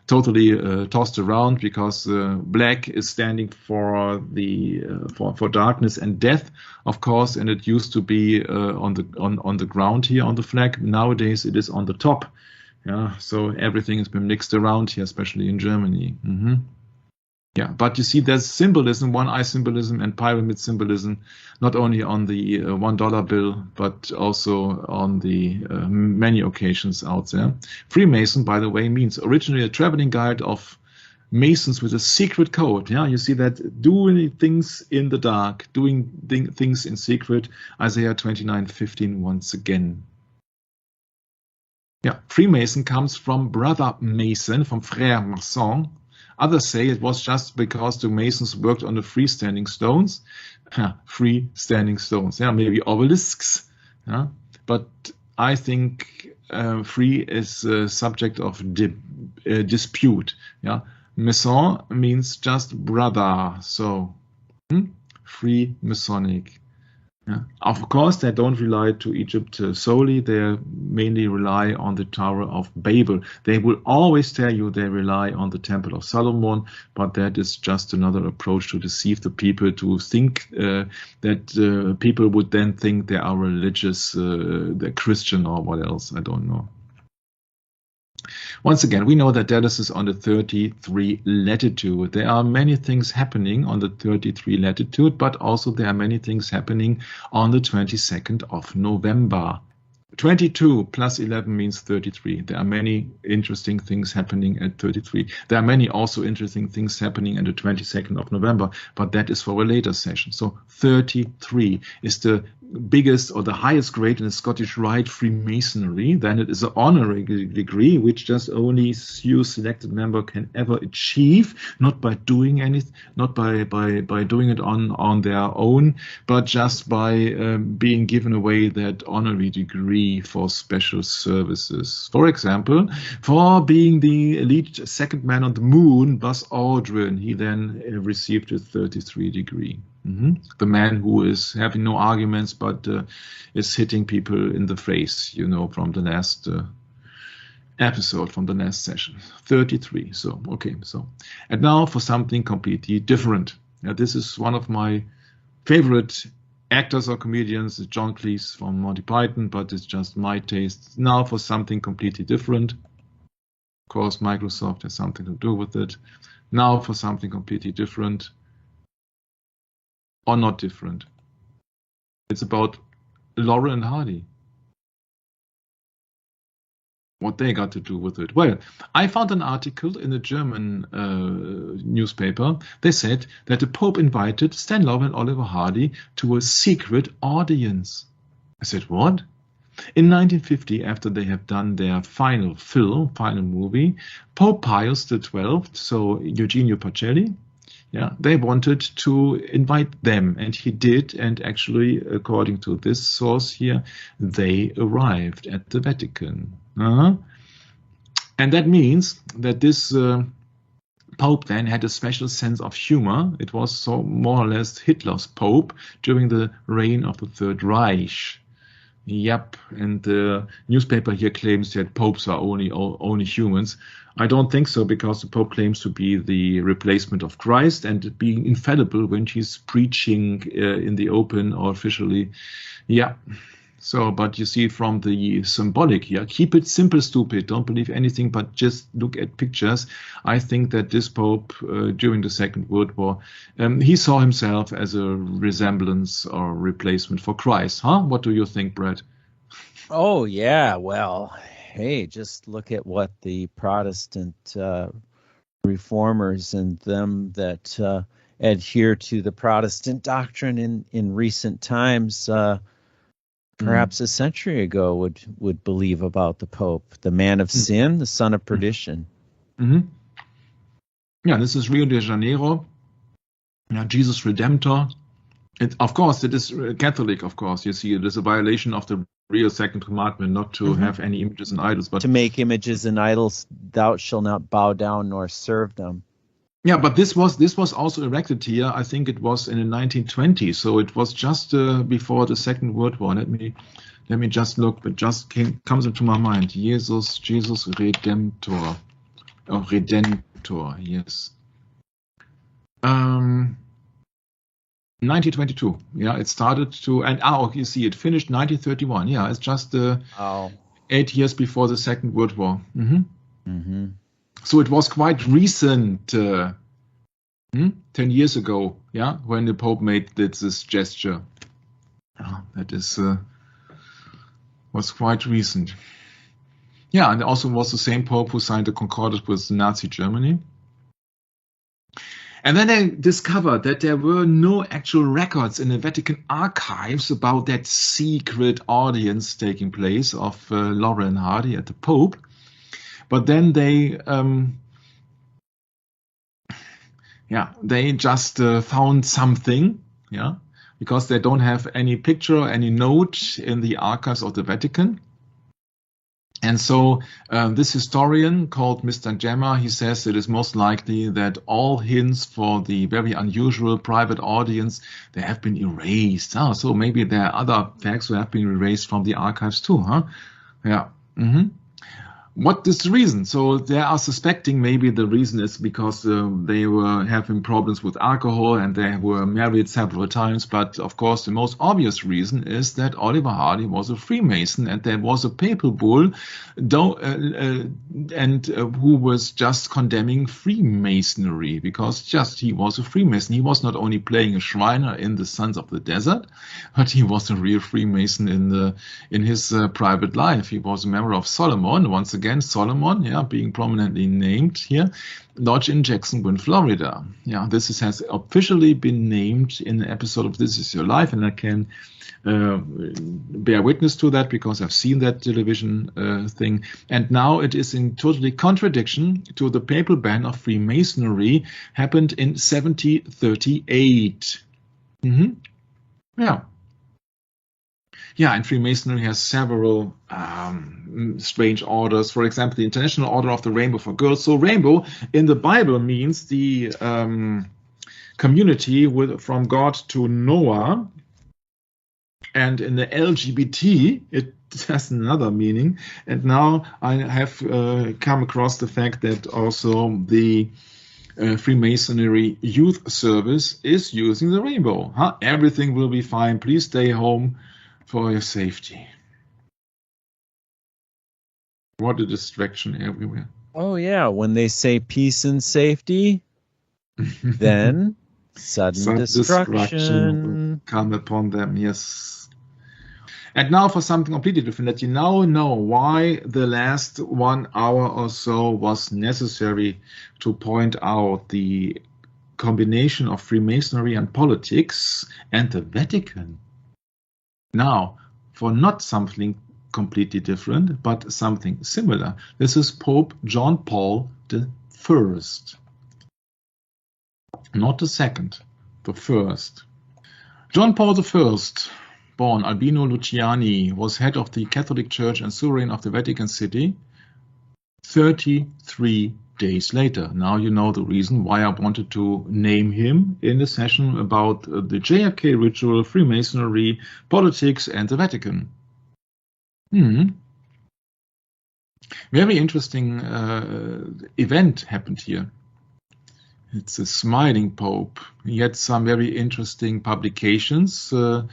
S2: totally tossed around, because black is standing for the for darkness and death, of course, and it used to be on the ground here on the flag. Nowadays it is on the top. Yeah, so everything has been mixed around here, especially in Germany. Yeah, but you see there's symbolism, one-eye symbolism and pyramid symbolism, not only on the $1 bill, but also on the many occasions out there. Freemason, by the way, means originally a traveling guide of Masons with a secret code. Yeah, you see that doing things in the dark, doing things in secret. Isaiah 29:15 once again. Yeah, Freemason comes from brother Mason, from frère maçon. Others say it was just because the Masons worked on the freestanding stones. Freestanding stones, yeah, maybe obelisks. Yeah? But I think free is a subject of dispute. Yeah, Mason means just brother, so free Masonic. Yeah. Of course, they don't rely to Egypt solely. They mainly rely on the Tower of Babel. They will always tell you they rely on the Temple of Solomon, but that is just another approach to deceive the people, to think that people would then think they are religious, they're Christian or what else, I don't know. Once again, we know that Dallas is on the 33 latitude. There are many things happening on the 33 latitude, but also there are many things happening on the 22nd of November. 22 plus 11 means 33. There are many interesting things happening at 33. There are many also interesting things happening on the 22nd of November, but that is for a later session. So 33 is the biggest or the highest grade in the Scottish Rite Freemasonry. Then it is an honorary degree, which just only few selected member can ever achieve, not by doing anything, not by doing it on their own, but just by being given away that honorary degree for special services. For example, for being the elite second man on the moon, Buzz Aldrin, he then received a 33 degree. The man who is having no arguments but is hitting people in the face, you know, from the last episode, from the last session. 33. So, okay. So, and now for something completely different. Now, this is one of my favorite actors or comedians, John Cleese from Monty Python, but it's just my taste. Now for something completely different. Of course, Microsoft has something to do with it. Now for something completely different. Or not different. It's about Laurel and Hardy. What they got to do with it? Well, I found an article in a German newspaper. They said that the Pope invited Stan Laurel and Oliver Hardy to a secret audience. I said, what? In 1950, after they have done their final movie, Pope Pius XII, so Eugenio Pacelli, they wanted to invite them, and he did, and actually, according to this source here, they arrived at the Vatican. And that means that this Pope then had a special sense of humor. It was so more or less Hitler's Pope during the reign of the Third Reich. Yep, and the newspaper here claims that popes are only humans. I don't think so, because the Pope claims to be the replacement of Christ and being infallible when he's preaching in the open or officially. Yeah. So, but you see from the symbolic here, keep it simple, stupid. Don't believe anything, but just look at pictures. I think that this Pope, during the Second World War, he saw himself as a resemblance or replacement for Christ. Huh? What do you think, Brett?
S1: Oh, yeah. Well, hey, just look at what the Protestant reformers and them that adhere to the Protestant doctrine in recent times perhaps a century ago would believe about the Pope, the man of sin, the son of perdition.
S2: Yeah, this is Rio de Janeiro. Yeah, Jesus Redemptor. Of course, it is Catholic, of course. You see, it is a violation of the real second commandment not to have any images and idols. But
S1: to make images and idols, thou shalt not bow down nor serve them.
S2: Yeah, but this was also erected here. I think it was in the 1920s, so it was just before the Second World War. Let me just look. It just comes into my mind. Jesus Redemptor, Redentor. Yes. 1922. Yeah, it started to, and you see, it finished 1931. Yeah, it's just 8 years before the Second World War. So it was quite recent, 10 years ago, yeah, when the Pope made this gesture. That is was quite recent. Yeah, and it also was the same Pope who signed the Concordat with Nazi Germany. And then they discovered that there were no actual records in the Vatican archives about that secret audience taking place of Laurel and Hardy at the Pope. But then they just found something, because they don't have any picture or any note in the archives of the Vatican. And so this historian called Mr. Gemma, he says it is most likely that all hints for the very unusual private audience, they have been erased. So maybe there are other facts who have been erased from the archives too, huh? Yeah. What is the reason? So they are suspecting maybe the reason is because they were having problems with alcohol and they were married several times. But of course, the most obvious reason is that Oliver Hardy was a Freemason and there was a papal bull who was just condemning Freemasonry because he was a Freemason. He was not only playing a Shriner in the Sons of the Desert, but he was a real Freemason in his private life. He was a member of Solomon, once again. Solomon, being prominently named here, lodge in Jacksonville, Florida. Yeah, this has officially been named in an episode of This Is Your Life, and I can bear witness to that because I've seen that television thing. And now it is in totally contradiction to the papal ban of Freemasonry, happened in 1738. Yeah. Yeah, and Freemasonry has several strange orders. For example, the International Order of the Rainbow for Girls. So rainbow in the Bible means the community from God to Noah. And in the LGBT, it has another meaning. And now I have come across the fact that also the Freemasonry Youth Service is using the rainbow. Everything will be fine. Please stay home for your safety. What a distraction everywhere.
S1: Oh, yeah. When they say peace and safety, then sudden destruction
S2: will come upon them, yes. And now for something completely different, that you now know why the last 1 hour or so was necessary to point out the combination of Freemasonry and politics and the Vatican. Now, for not something completely different, but something similar. This is Pope John Paul I. Not the second, the first. John Paul I, born Albino Luciani, was head of the Catholic Church and sovereign of the Vatican City 33 days later. Now you know the reason why I wanted to name him in the session about the JFK Ritual, Freemasonry, politics, and the Vatican. Very interesting event happened here. It's a smiling Pope. He had some very interesting publications. A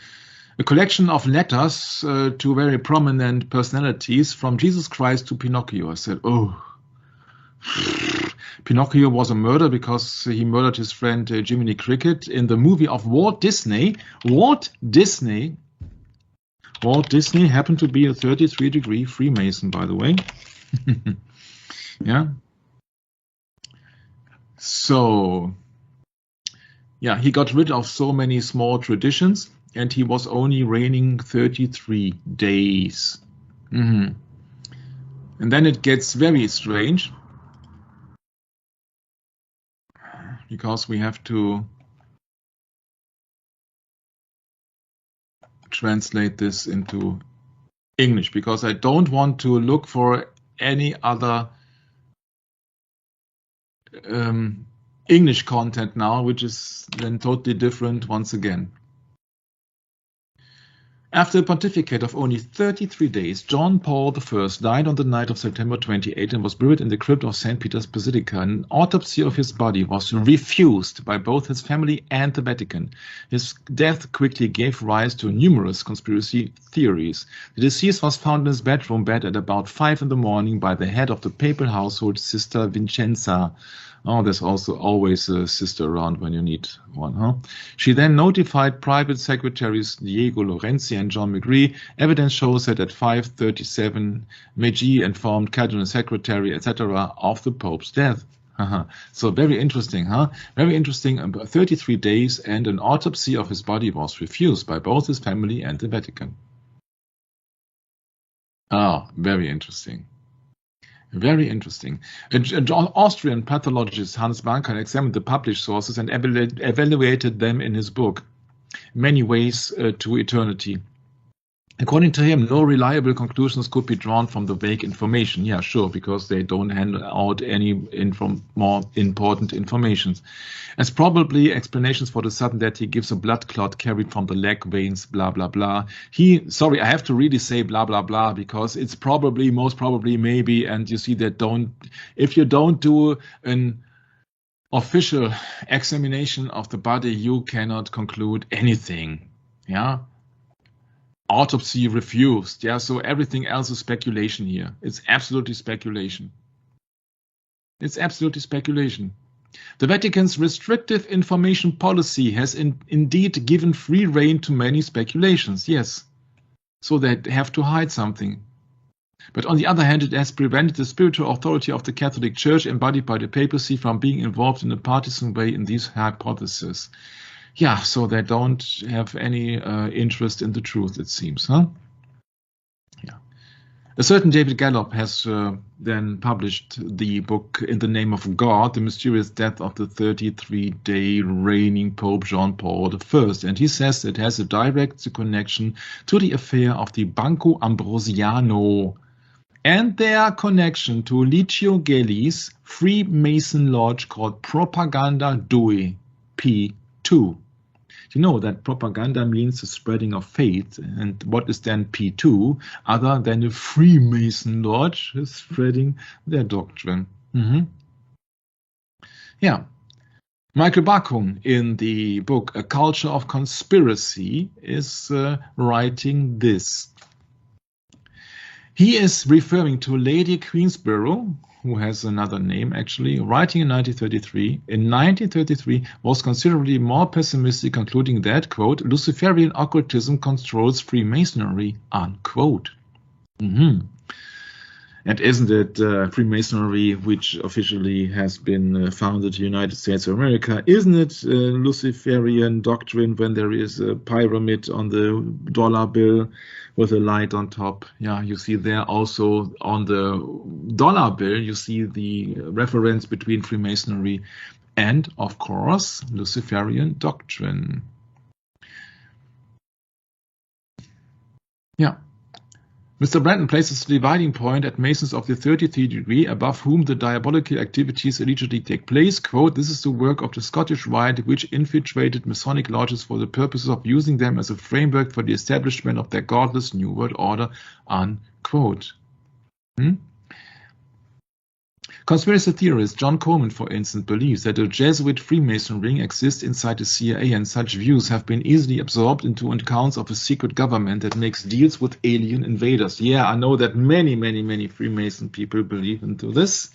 S2: collection of letters to very prominent personalities, from Jesus Christ to Pinocchio. I said, oh, Pinocchio was a murderer because he murdered his friend Jiminy Cricket in the movie of Walt Disney. Walt Disney happened to be a 33-degree Freemason, by the way. Yeah. So, yeah, he got rid of so many small traditions, and he was only reigning 33 days. And then it gets very strange, because we have to translate this into English, because I don't want to look for any other English content now, which is then totally different once again. After a pontificate of only 33 days, John Paul I died on the night of September 28 and was buried in the crypt of St. Peter's Basilica. An autopsy of his body was refused by both his family and the Vatican. His death quickly gave rise to numerous conspiracy theories. The deceased was found in his bedroom bed at about 5 in the morning by the head of the papal household, Sister Vincenza. Oh, there's also always a sister around when you need one, huh? She then notified private secretaries Diego Lorenzi and John McGree. Evidence shows that at 5:37, McGee informed Cardinal Secretary, etc., of the Pope's death. So very interesting, huh? Very interesting. 33 days, and an autopsy of his body was refused by both his family and the Vatican. Ah, very interesting. Very interesting. An Austrian pathologist, Hans Banker, examined the published sources and evaluated them in his book, Many Ways to Eternity. According to him, no reliable conclusions could be drawn from the vague information. Yeah, sure, because they don't hand out any more important information. As probably explanations for the sudden death, he gives a blood clot carried from the leg veins, blah, blah, blah. Sorry, I have to really say blah, blah, blah, because it's probably, most probably, maybe, and you see that if you don't do an official examination of the body, you cannot conclude anything. Yeah. Autopsy refused. Yeah, so everything else is speculation here. It's absolutely speculation. It's absolutely speculation. The Vatican's restrictive information policy has indeed given free rein to many speculations, yes. So they have to hide something. But on the other hand, it has prevented the spiritual authority of the Catholic Church, embodied by the papacy, from being involved in a partisan way in these hypotheses. yeah, so they don't have any interest in the truth, it seems, huh? Yeah. A certain David Gallop has then published the book In the Name of God, The Mysterious Death of the 33-day reigning Pope John Paul I. And he says it has a direct connection to the affair of the Banco Ambrosiano and their connection to Licio Gelli's Freemason lodge called Propaganda Due, P2. You know that propaganda means the spreading of faith, and what is then P2 other than a Freemason lodge is spreading their doctrine? Yeah. Michael Bacon, in the book A Culture of Conspiracy, is writing this. He is referring to Lady Queensborough, who has another name actually, writing in 1933. In 1933 was considerably more pessimistic, concluding that, quote, Luciferian occultism controls Freemasonry, unquote. And isn't it Freemasonry, which officially has been founded in the United States of America, isn't it Luciferian doctrine when there is a pyramid on the dollar bill with a light on top? Yeah, you see there also on the dollar bill, you see the reference between Freemasonry and, of course, Luciferian doctrine. Yeah. Mr. Brandon places the dividing point at Masons of the 33rd degree, above whom the diabolical activities allegedly take place. Quote, this is the work of the Scottish Rite, which infiltrated Masonic lodges for the purpose of using them as a framework for the establishment of their godless New World Order, unquote. Conspiracy theorist John Coleman, for instance, believes that a Jesuit Freemason ring exists inside the CIA, and such views have been easily absorbed into accounts of a secret government that makes deals with alien invaders. Yeah, I know that many Freemason people believe into this.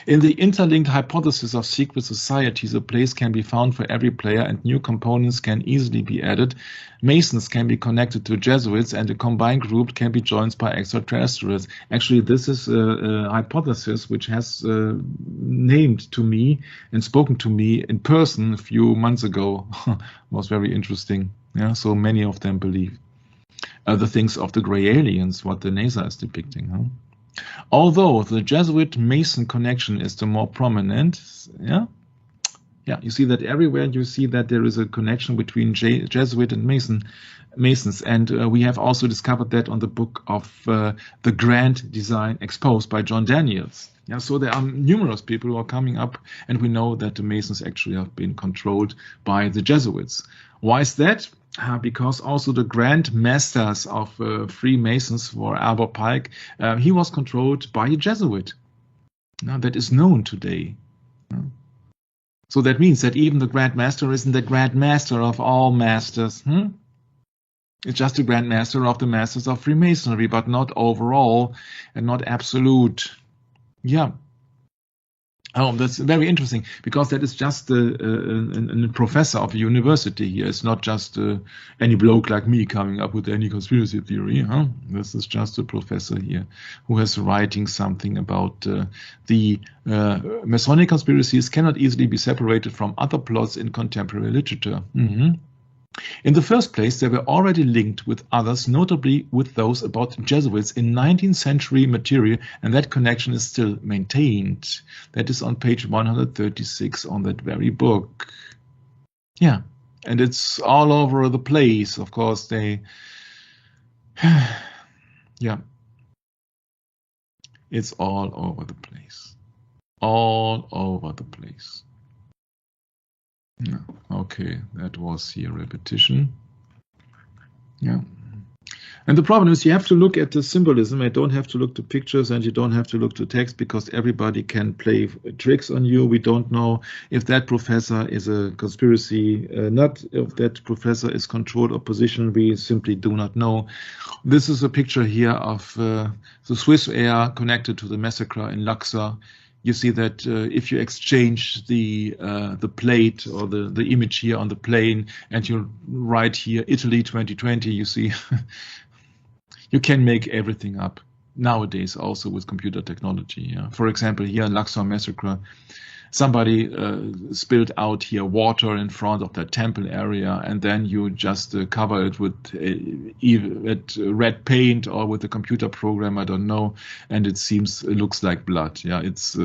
S2: In the interlinked hypothesis of secret societies, a place can be found for every player and new components can easily be added. Masons can be connected to Jesuits and a combined group can be joined by extraterrestrials. Actually, this is a hypothesis which has named to me and spoken to me in person a few months ago. It was very interesting. Yeah, so many of them believe the things of the gray aliens, what the NASA is depicting. Huh? Although the Jesuit-Mason connection is the more prominent, yeah, you see that everywhere. You see that there is a connection between Jesuit and Masons, and we have also discovered that on the book of The Grand Design Exposed by John Daniels. Yeah, so there are numerous people who are coming up, and we know that the Masons actually have been controlled by the Jesuits. Why is that? Because also the Grand Masters of Freemasons for Albert Pike, he was controlled by a Jesuit. Now, that is known today. So that means that even the Grand Master isn't the Grand Master of all masters. It's just the Grand Master of the Masters of Freemasonry, but not overall and not absolute. Yeah. Oh, that's very interesting, because that is just a professor of a university here. It's not just any bloke like me coming up with any conspiracy theory. Huh? This is just a professor here who is writing something about the Masonic conspiracies cannot easily be separated from other plots in contemporary literature. In the first place, they were already linked with others, notably with those about Jesuits in 19th century material, and that connection is still maintained. That is on page 136 on that very book. Yeah, and it's all over the place. Of course, they... yeah. It's all over the place. All over the place. Yeah. Okay, that was here repetition. Yeah. And the problem is you have to look at the symbolism. You don't have to look to pictures and you don't have to look to text, because everybody can play tricks on you. We don't know if that professor is a conspiracy, not if that professor is controlled opposition. We simply do not know. This is a picture here of the Swiss Air connected to the massacre in Luxor. You see that if you exchange the plate or the image here on the plane and you write here Italy 2020, you see you can make everything up nowadays also with computer technology. Yeah? For example, here Luxor massacre, somebody spilled out here water in front of the temple area, and then you just cover it with red paint or with a computer program, I don't know, and it looks like blood. Yeah, it's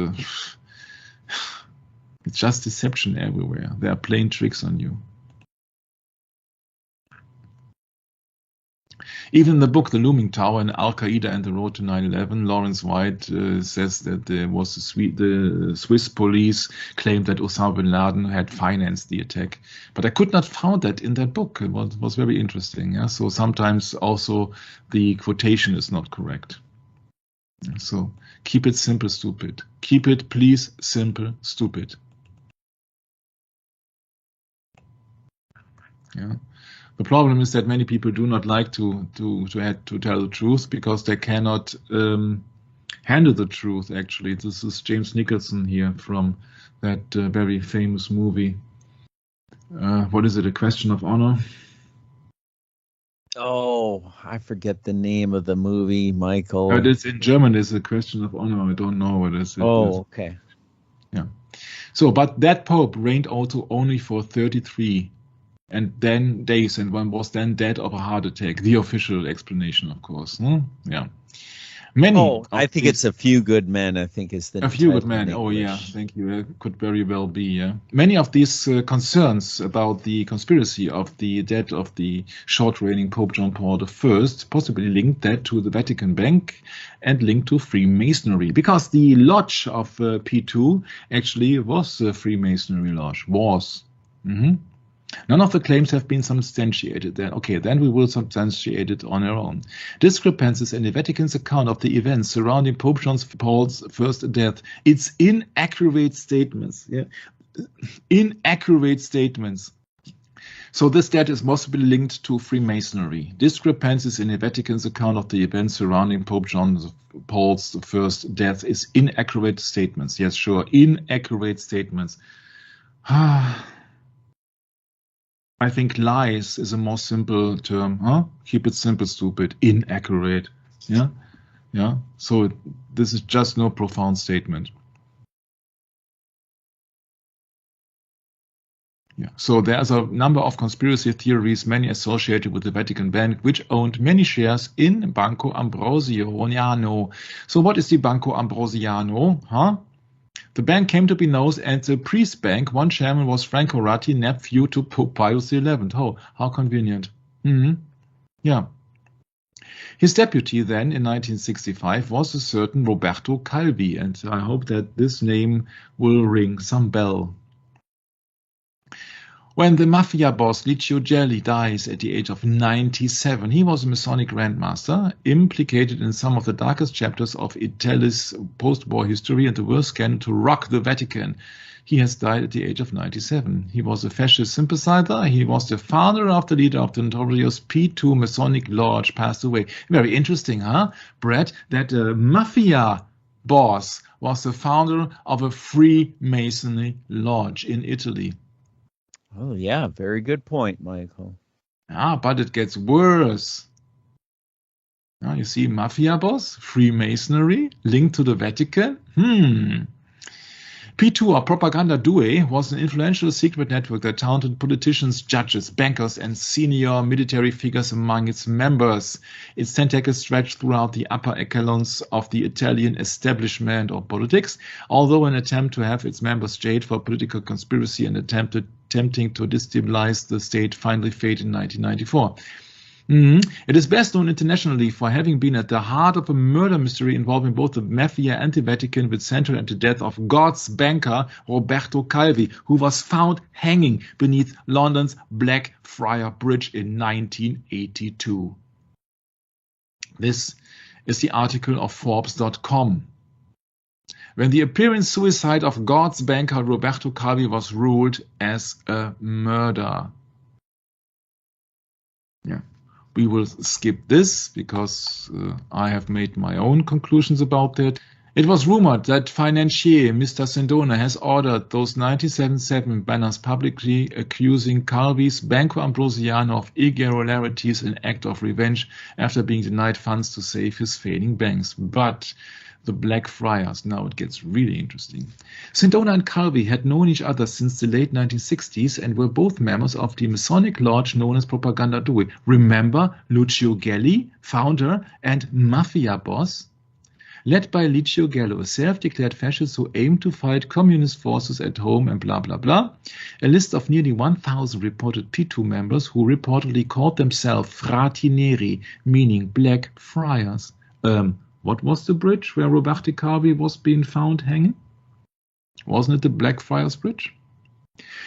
S2: just deception everywhere. There are playing tricks on you. Even in the book, The Looming Tower and Al-Qaeda and the Road to 9/11, Lawrence White says that there was the Swiss police claimed that Osama bin Laden had financed the attack. But I could not find that in that book. It was very interesting. Yeah? So sometimes also the quotation is not correct. So keep it simple, stupid. Keep it, please, simple, stupid. Yeah. The problem is that many people do not like to tell the truth because they cannot handle the truth. Actually, this is James Nicholson here from that very famous movie. What is it? A Question of Honor.
S1: Oh, I forget the name of the movie, Michael.
S2: It is in German. It's A Question of Honor. I don't know what it is.
S1: Okay.
S2: Yeah. So, but that Pope reigned also only for 33. And then days, and one was then dead of a heart attack. The official explanation, of course. Yeah.
S1: I think it's A Few Good Men. I think is the
S2: A Few Good Men. Oh, yeah. Thank you. It could very well be. Yeah. Many of these concerns about the conspiracy of the death of the short-reigning Pope John Paul I possibly linked that to the Vatican Bank and linked to Freemasonry, because the lodge of P2 actually was a Freemasonry lodge. None of the claims have been substantiated. Then we will substantiate it on our own. Discrepancies in the Vatican's account of the events surrounding Pope John Paul's first death. It's inaccurate statements. Yeah? Inaccurate statements. So this death is possibly linked to Freemasonry. Discrepancies in the Vatican's account of the events surrounding Pope John Paul's first death is inaccurate statements. Yes, sure. Inaccurate statements. I think lies is a more simple term. Keep it simple, stupid. Inaccurate. Yeah. So this is just no profound statement. Yeah. So there's a number of conspiracy theories, many associated with the Vatican Bank, which owned many shares in Banco Ambrosiano. So what is the Banco Ambrosiano? The bank came to be known as the Priest Bank. One chairman was Franco Ratti, nephew to Pope Pius XI. Oh, how convenient. Yeah. His deputy then in 1965 was a certain Roberto Calvi, and I hope that this name will ring some bell. When the mafia boss Licio Gelli dies at the age of 97, he was a Masonic Grandmaster, implicated in some of the darkest chapters of Italy's post-war history and the worst scandal to rock the Vatican. He has died at the age of 97. He was a fascist sympathizer. He was the founder of the leader of the notorious P2 Masonic Lodge, passed away. Very interesting, Brett, that a mafia boss was the founder of a Freemasonry Lodge in Italy.
S1: Oh, yeah. Very good point, Michael.
S2: But it gets worse. You see, mafia boss, Freemasonry, linked to the Vatican. P2, or Propaganda Due, was an influential secret network that counted politicians, judges, bankers, and senior military figures among its members. Its tentacles stretched throughout the upper echelons of the Italian establishment or politics, although an attempt to have its members jailed for political conspiracy and attempting to destabilize the state finally failed in 1994. It is best known internationally for having been at the heart of a murder mystery involving both the Mafia and the Vatican, which centered on the death of God's banker Roberto Calvi, who was found hanging beneath London's Blackfriars Bridge in 1982. This is the article of Forbes.com. When the apparent suicide of God's banker Roberto Calvi was ruled as a murder. Yeah. We will skip this because I have made my own conclusions about it. It was rumored that financier Mr. Sindona has ordered those 97 banners publicly accusing Calvi's Banco Ambrosiano of irregularities in act of revenge after being denied funds to save his failing banks. But the Black Friars. Now it gets really interesting. Sindona and Calvi had known each other since the late 1960s and were both members of the Masonic lodge known as Propaganda Due. Remember Lucio Gelli, founder and mafia boss? Led by Licio Gello, a self-declared fascist who aimed to fight communist forces at home and blah, blah, blah. A list of nearly 1,000 reported P2 members who reportedly called themselves Frati Neri, meaning Black Friars. What was the bridge where Roberti Calvi was being found hanging? Wasn't it the Blackfriars Bridge?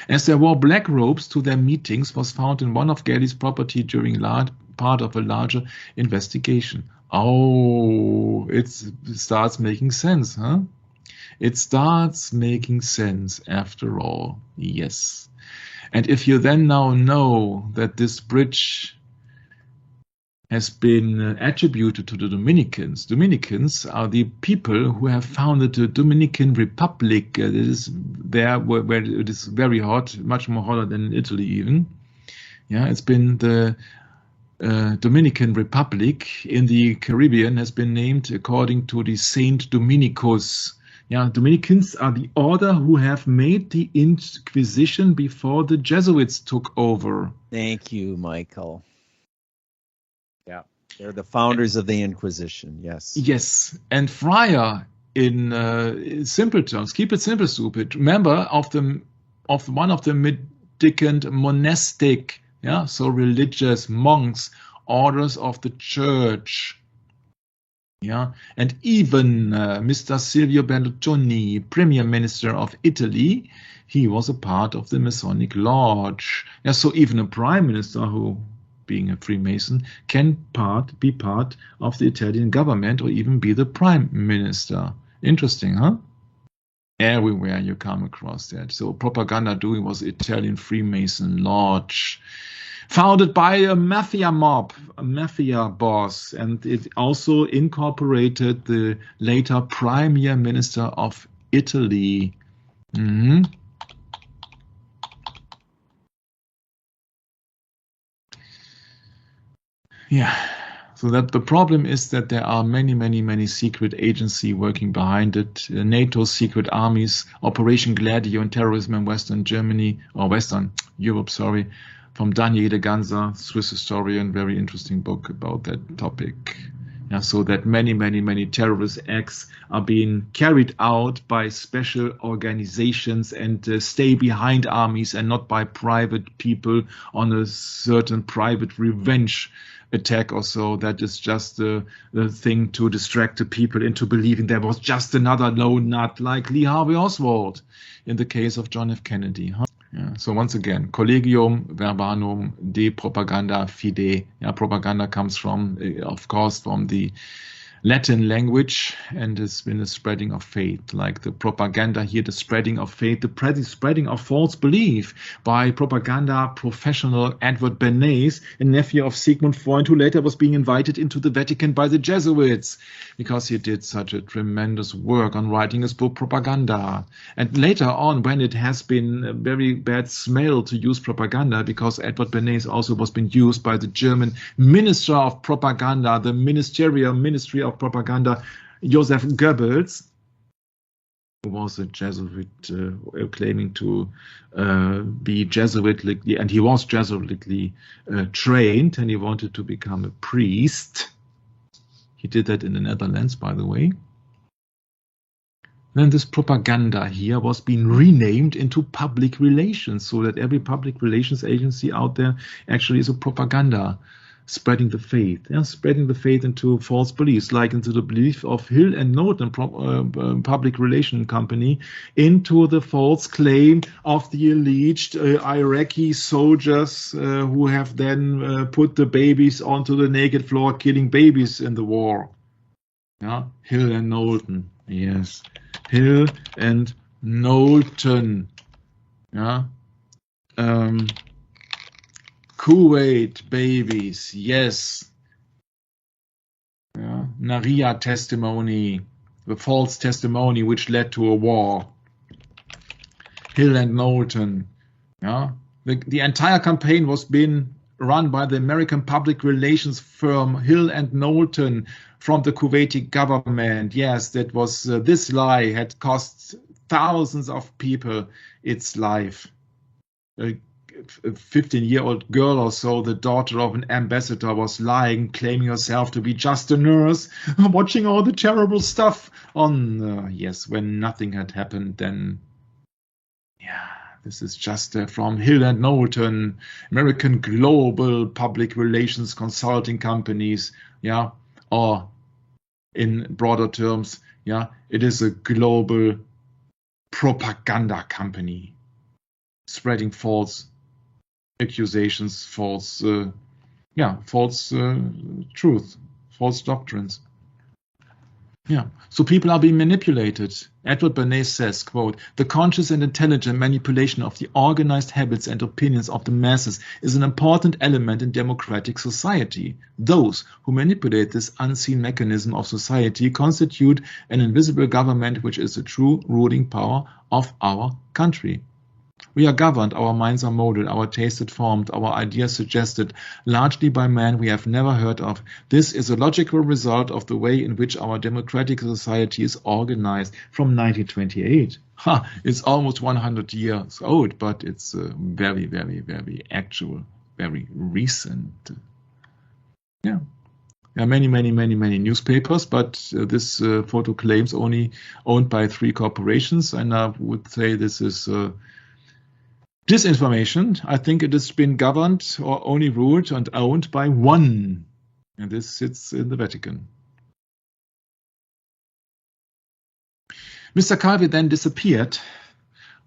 S2: As they wore black robes to their meetings was found in one of Gelli's property during part of a larger investigation. Oh, it starts making sense, huh? It starts making sense after all, yes. And if you then now know that this bridge has been attributed to the Dominicans. Dominicans are the people who have founded the Dominican Republic. It is there where it is very hot, much more hotter than in Italy even. Yeah, it's been the Dominican Republic in the Caribbean has been named according to the Saint Dominicus. Yeah, Dominicans are the order who have made the Inquisition before the Jesuits took over.
S1: Thank you, Michael. Yeah, they're the founders of the Inquisition, yes.
S2: Yes, and friar in simple terms, keep it simple, stupid, member of one of the mendicant monastic, yeah, so religious monks, orders of the church. Yeah, and even Mr. Silvio Berlusconi, Premier Minister of Italy, he was a part of the Masonic Lodge. Yeah, so even a Prime Minister who, being a Freemason, can be part of the Italian government or even be the Prime Minister. Interesting, huh? Everywhere you come across that. So Propaganda Due was Italian Freemason Lodge, founded by a mafia mob, a mafia boss, and it also incorporated the later Prime Minister of Italy. Yeah, so that the problem is that there are many secret agencies working behind it. NATO's secret armies, Operation Gladio and terrorism in Western Europe, from Daniel de Ganza, Swiss historian, very interesting book about that topic. Yeah, so that many terrorist acts are being carried out by special organizations and stay behind armies and not by private people on a certain private revenge attack or so. That is just the thing to distract the people into believing there was just another lone nut like Lee Harvey Oswald in the case of John F. Kennedy. Huh? Yeah, so once again, Collegium Verbanum de Propaganda Fide. Yeah, propaganda comes from, of course, from the Latin language, and it's been a spreading of faith, like the propaganda here, the spreading of faith, the spreading of false belief by propaganda professional Edward Bernays, a nephew of Sigmund Freud, who later was being invited into the Vatican by the Jesuits because he did such a tremendous work on writing his book Propaganda. And later on, when it has been a very bad smell to use propaganda, because Edward Bernays also was being used by the German Minister of Propaganda, the Ministry of Propaganda, Joseph Goebbels, who was a Jesuit, claiming to be Jesuitically, and he was Jesuitically trained, and he wanted to become a priest. He did that in the Netherlands, by the way. Then this propaganda here was being renamed into public relations, so that every public relations agency out there actually is a propaganda, spreading the faith, spreading the faith into false beliefs, like into the belief of Hill and Norton public relation company, into the false claim of the alleged Iraqi soldiers who have then put the babies onto the naked floor, killing babies in the war. Yeah, Hill and Knowlton, yes, Hill and Knowlton. Yeah. Kuwait babies, yes. Yeah. Naria testimony, the false testimony which led to a war. Hill and Knowlton. Yeah. The entire campaign was being run by the American public relations firm Hill and Knowlton, from the Kuwaiti government. Yes, that was this lie had cost thousands of people its life. A 15-year-old girl or so, the daughter of an ambassador, was lying, claiming herself to be just a nurse, watching all the terrible stuff on, yes, when nothing had happened, then, yeah, this is just from Hill and Knowlton, American global public relations consulting companies, yeah, or in broader terms, yeah, it is a global propaganda company spreading false accusations, false truth, false doctrines. Yeah, so people are being manipulated. Edward Bernays says, quote, "The conscious and intelligent manipulation of the organized habits and opinions of the masses is an important element in democratic society. Those who manipulate this unseen mechanism of society constitute an invisible government which is the true ruling power of our country. We are governed, our minds are molded, our tastes formed, our ideas suggested, largely by men we have never heard of. This is a logical result of the way in which our democratic society is organized." From 1928. It's almost 100 years old, but it's very, very, very actual, very recent. Yeah. There are many, many, many, many newspapers, but this photo claims only owned by 3 corporations, and I would say this is disinformation. I think it has been governed or only ruled and owned by one, and this sits in the Vatican. Mr. Calvi then disappeared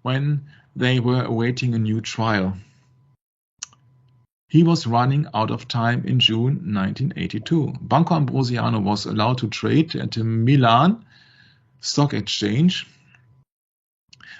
S2: when they were awaiting a new trial. He was running out of time in June 1982. Banco Ambrosiano was allowed to trade at the Milan Stock Exchange,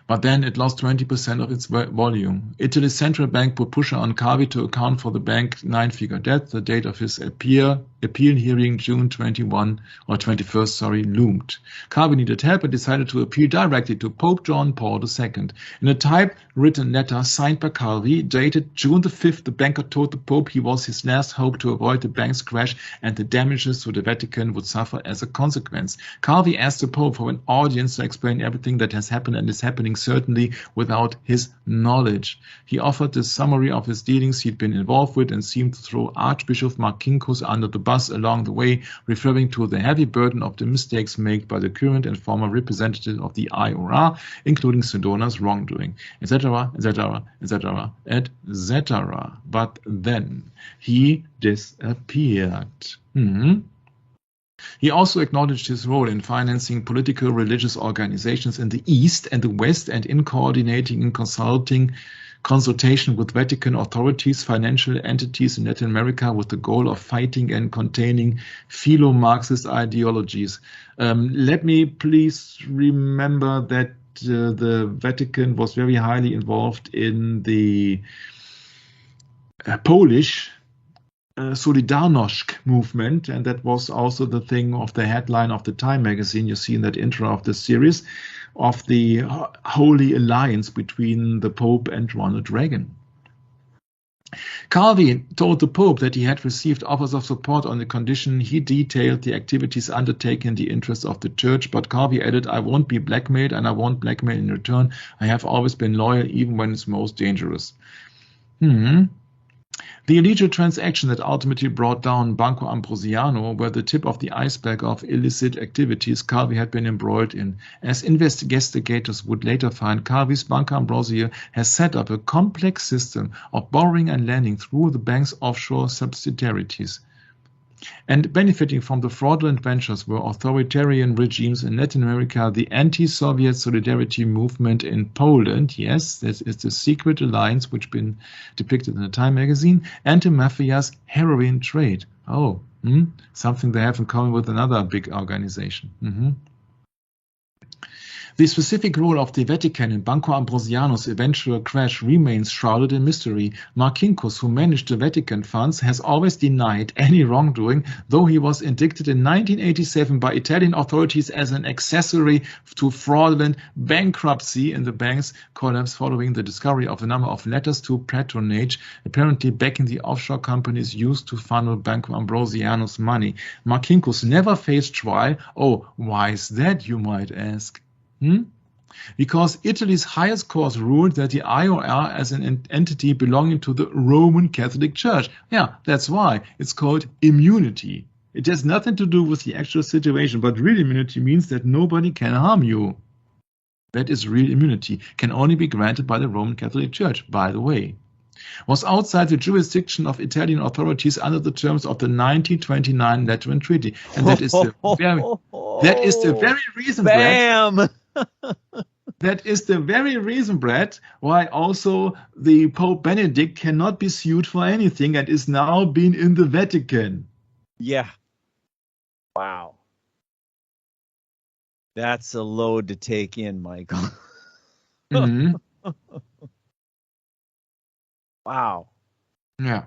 S2: but then it lost 20% of its volume. Italy's central bank put pressure on Calvi to account for the bank's 9-figure debt. The date of his appeal hearing, June 21st, loomed. Calvi needed help and decided to appeal directly to Pope John Paul II. In a typewritten letter signed by Calvi, dated June the 5th, the banker told the Pope he was his last hope to avoid the bank's crash and the damages to the Vatican would suffer as a consequence. Calvi asked the Pope for an audience to explain everything that has happened and is happening, certainly without his knowledge. He offered a summary of his dealings he'd been involved with and seemed to throw Archbishop Marcinkus under the bus along the way, referring to the heavy burden of the mistakes made by the current and former representative of the IOR, including Sedona's wrongdoing, etc., etc., etc., etc. But then he disappeared. He also acknowledged his role in financing political religious organizations in the East and the West and in coordinating and consultation with Vatican authorities, financial entities in Latin America with the goal of fighting and containing philo-Marxist ideologies. Let me please remember that the Vatican was very highly involved in the Polish Solidarność movement, and that was also the thing of the headline of the Time magazine you see in that intro of the series, of the Holy Alliance between the Pope and Ronald Reagan. Calvi told the Pope that he had received offers of support on the condition he detailed the activities undertaken in the interest of the Church, but Calvi added, "I won't be blackmailed and I won't blackmail in return. I have always been loyal even when it's most dangerous." The illegal transactions that ultimately brought down Banco Ambrosiano were the tip of the iceberg of illicit activities Calvi had been embroiled in. As investigators would later find, Calvi's Banco Ambrosio has set up a complex system of borrowing and lending through the bank's offshore subsidiaries. And benefiting from the fraudulent ventures were authoritarian regimes in Latin America, the anti-Soviet solidarity movement in Poland, yes, this is the secret alliance which been depicted in the Time magazine, and the mafia's heroin trade. Something they have in common with another big organization. The specific role of the Vatican in Banco Ambrosiano's eventual crash remains shrouded in mystery. Marcinkus, who managed the Vatican funds, has always denied any wrongdoing, though he was indicted in 1987 by Italian authorities as an accessory to fraudulent bankruptcy in the bank's collapse following the discovery of a number of letters to patronage, apparently backing the offshore companies used to funnel Banco Ambrosiano's money. Marcinkus never faced trial. Oh, why is that, you might ask? Because Italy's highest court ruled that the IOR as an entity belonging to the Roman Catholic Church. Yeah, that's why. It's called immunity. It has nothing to do with the actual situation, but real immunity means that nobody can harm you. That is real immunity. Can only be granted by the Roman Catholic Church, by the way. Was outside the jurisdiction of Italian authorities under the terms of the 1929 Lateran Treaty. And that is the very reason,
S1: Bam!
S2: That is the very reason, Brad, why also the Pope Benedict cannot be sued for anything and is now being in the Vatican.
S1: Yeah. Wow. That's a load to take in, Michael.
S2: Mm-hmm.
S1: Wow.
S2: Yeah.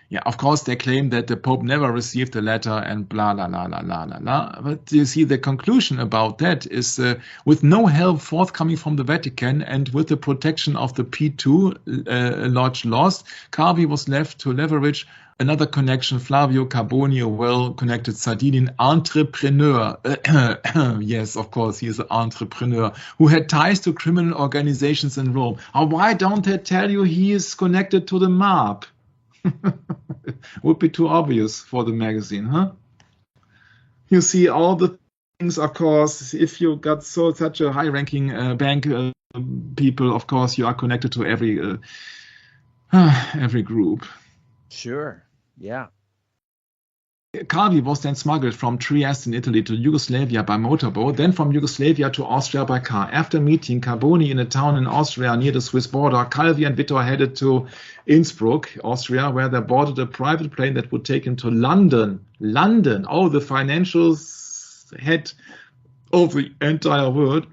S2: Yeah, of course, they claim that the Pope never received the letter and blah, blah, blah, blah, blah, blah, blah. But you see, the conclusion about that is with no help forthcoming from the Vatican and with the protection of the P2 Lodge lost, Calvi was left to leverage another connection, Flavio Carboni, a well-connected Sardinian entrepreneur. Yes, of course, he is an entrepreneur who had ties to criminal organizations in Rome. Why don't they tell you he is connected to the mob? Would be too obvious for the magazine, huh? You see all the things, of course. If you got such a high-ranking bank people, of course, you are connected to every group.
S1: Sure. Yeah.
S2: Calvi was then smuggled from Trieste in Italy to Yugoslavia by motorboat, then from Yugoslavia to Austria by car. After meeting Carboni in a town in Austria near the Swiss border, Calvi and Vittor headed to Innsbruck, Austria, where they boarded a private plane that would take him to London. London, oh, the financial head of the entire world.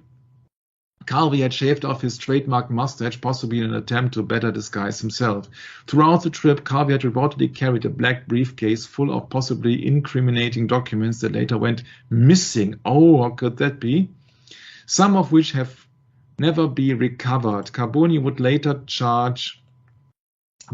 S2: Calvi had shaved off his trademark mustache, possibly in an attempt to better disguise himself. Throughout the trip, Calvi had reportedly carried a black briefcase full of possibly incriminating documents that later went missing. Oh, what could that be? Some of which have never been recovered. Carboni would later be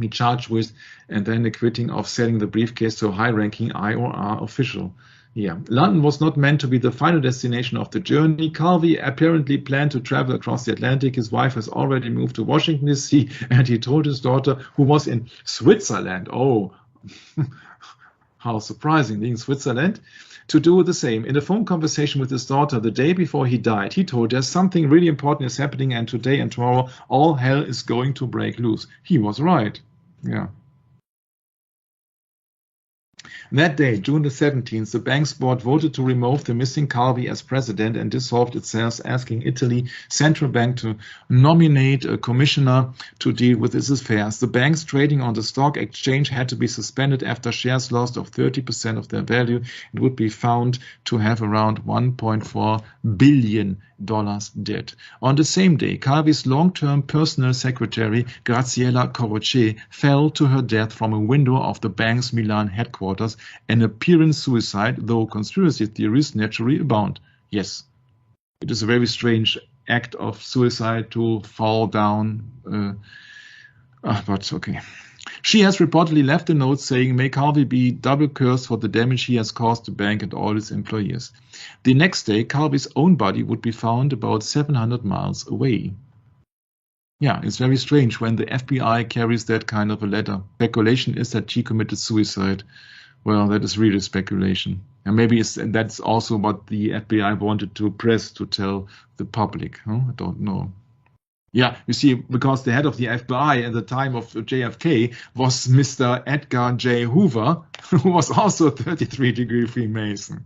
S2: charged with and then acquitting of selling the briefcase to a high-ranking IOR official. Yeah, London was not meant to be the final destination of the journey. Calvi apparently planned to travel across the Atlantic. His wife has already moved to Washington, D.C., and he told his daughter, who was in Switzerland, oh, how surprising, being Switzerland, to do the same. In a phone conversation with his daughter the day before he died, he told her something really important is happening, and today and tomorrow all hell is going to break loose. He was right. Yeah. That day, June the 17th, the bank's board voted to remove the missing Calvi as president and dissolved itself, asking Italy Central Bank to nominate a commissioner to deal with its affairs. The banks trading on the stock exchange had to be suspended after shares lost of 30% of their value. It would be found to have around $1.4 billion debt. On the same day, Calvi's long-term personal secretary, Graziella Corroce, fell to her death from a window of the bank's Milan headquarters, an apparent suicide, though conspiracy theories naturally abound. Yes, it is a very strange act of suicide to fall down, but okay. She has reportedly left a note saying, "May Calvi be double cursed for the damage he has caused the bank and all its employees." The next day, Calvi's own body would be found about 700 miles away. Yeah, it's very strange when the FBI carries that kind of a letter. Speculation is that she committed suicide. Well, that is really speculation. And maybe that's also what the FBI wanted to press to tell the public. Huh? I don't know. Yeah, you see, because the head of the FBI at the time of JFK was Mr. Edgar J. Hoover, who was also a 33-degree Freemason.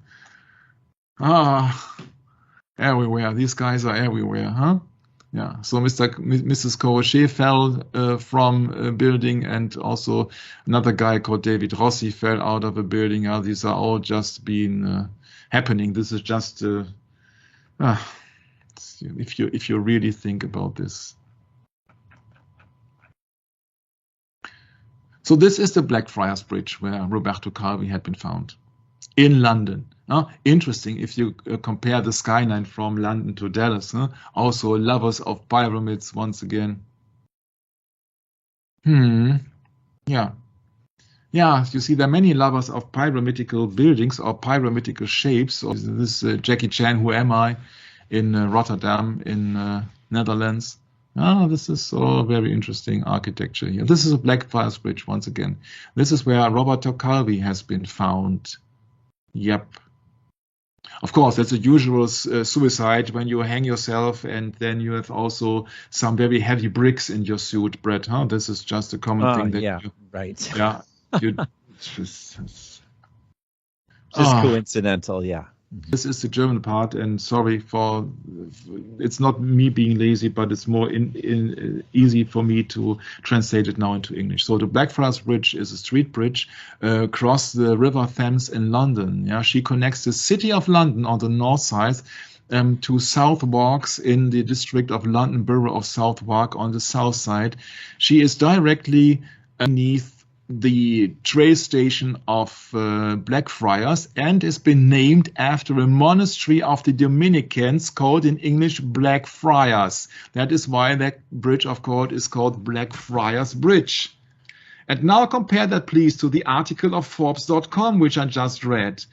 S2: Everywhere. These guys are everywhere, huh? Yeah, so Mrs. Corroche fell from a building, and also another guy called David Rossi fell out of a building. These are all just been happening. This is just if you really think about this. So this is the Blackfriars Bridge where Roberto Calvi had been found in London. Interesting if you compare the skyline from London to Dallas. Also lovers of pyramids once again. Yeah. Yeah, you see, there are many lovers of pyramidical buildings or pyramidical shapes. So this Jackie Chan, Who Am I, in Rotterdam, in Netherlands. This is so very interesting architecture here. This is a Blackfriars Bridge once again. This is where Roberto Calvi has been found. Yep. Of course, that's a usual suicide when you hang yourself and then you have also some very heavy bricks in your suit, Brett. This is just a common thing. That
S1: yeah, right.
S2: Yeah.
S1: Just coincidental, yeah.
S2: This is the German part, and sorry for it's not me being lazy, but it's more easy for me to translate it now into English. So the Blackfriars Bridge is a street bridge across the River Thames in London. Yeah, she connects the city of London on the north side to Southwarks in the district of London Borough of Southwark on the south side. She is directly beneath the train station of Blackfriars and has been named after a monastery of the Dominicans called in English Blackfriars. That is why that bridge, of course, is called Blackfriars Bridge. And now compare that, please, to the article of Forbes.com, which I just read.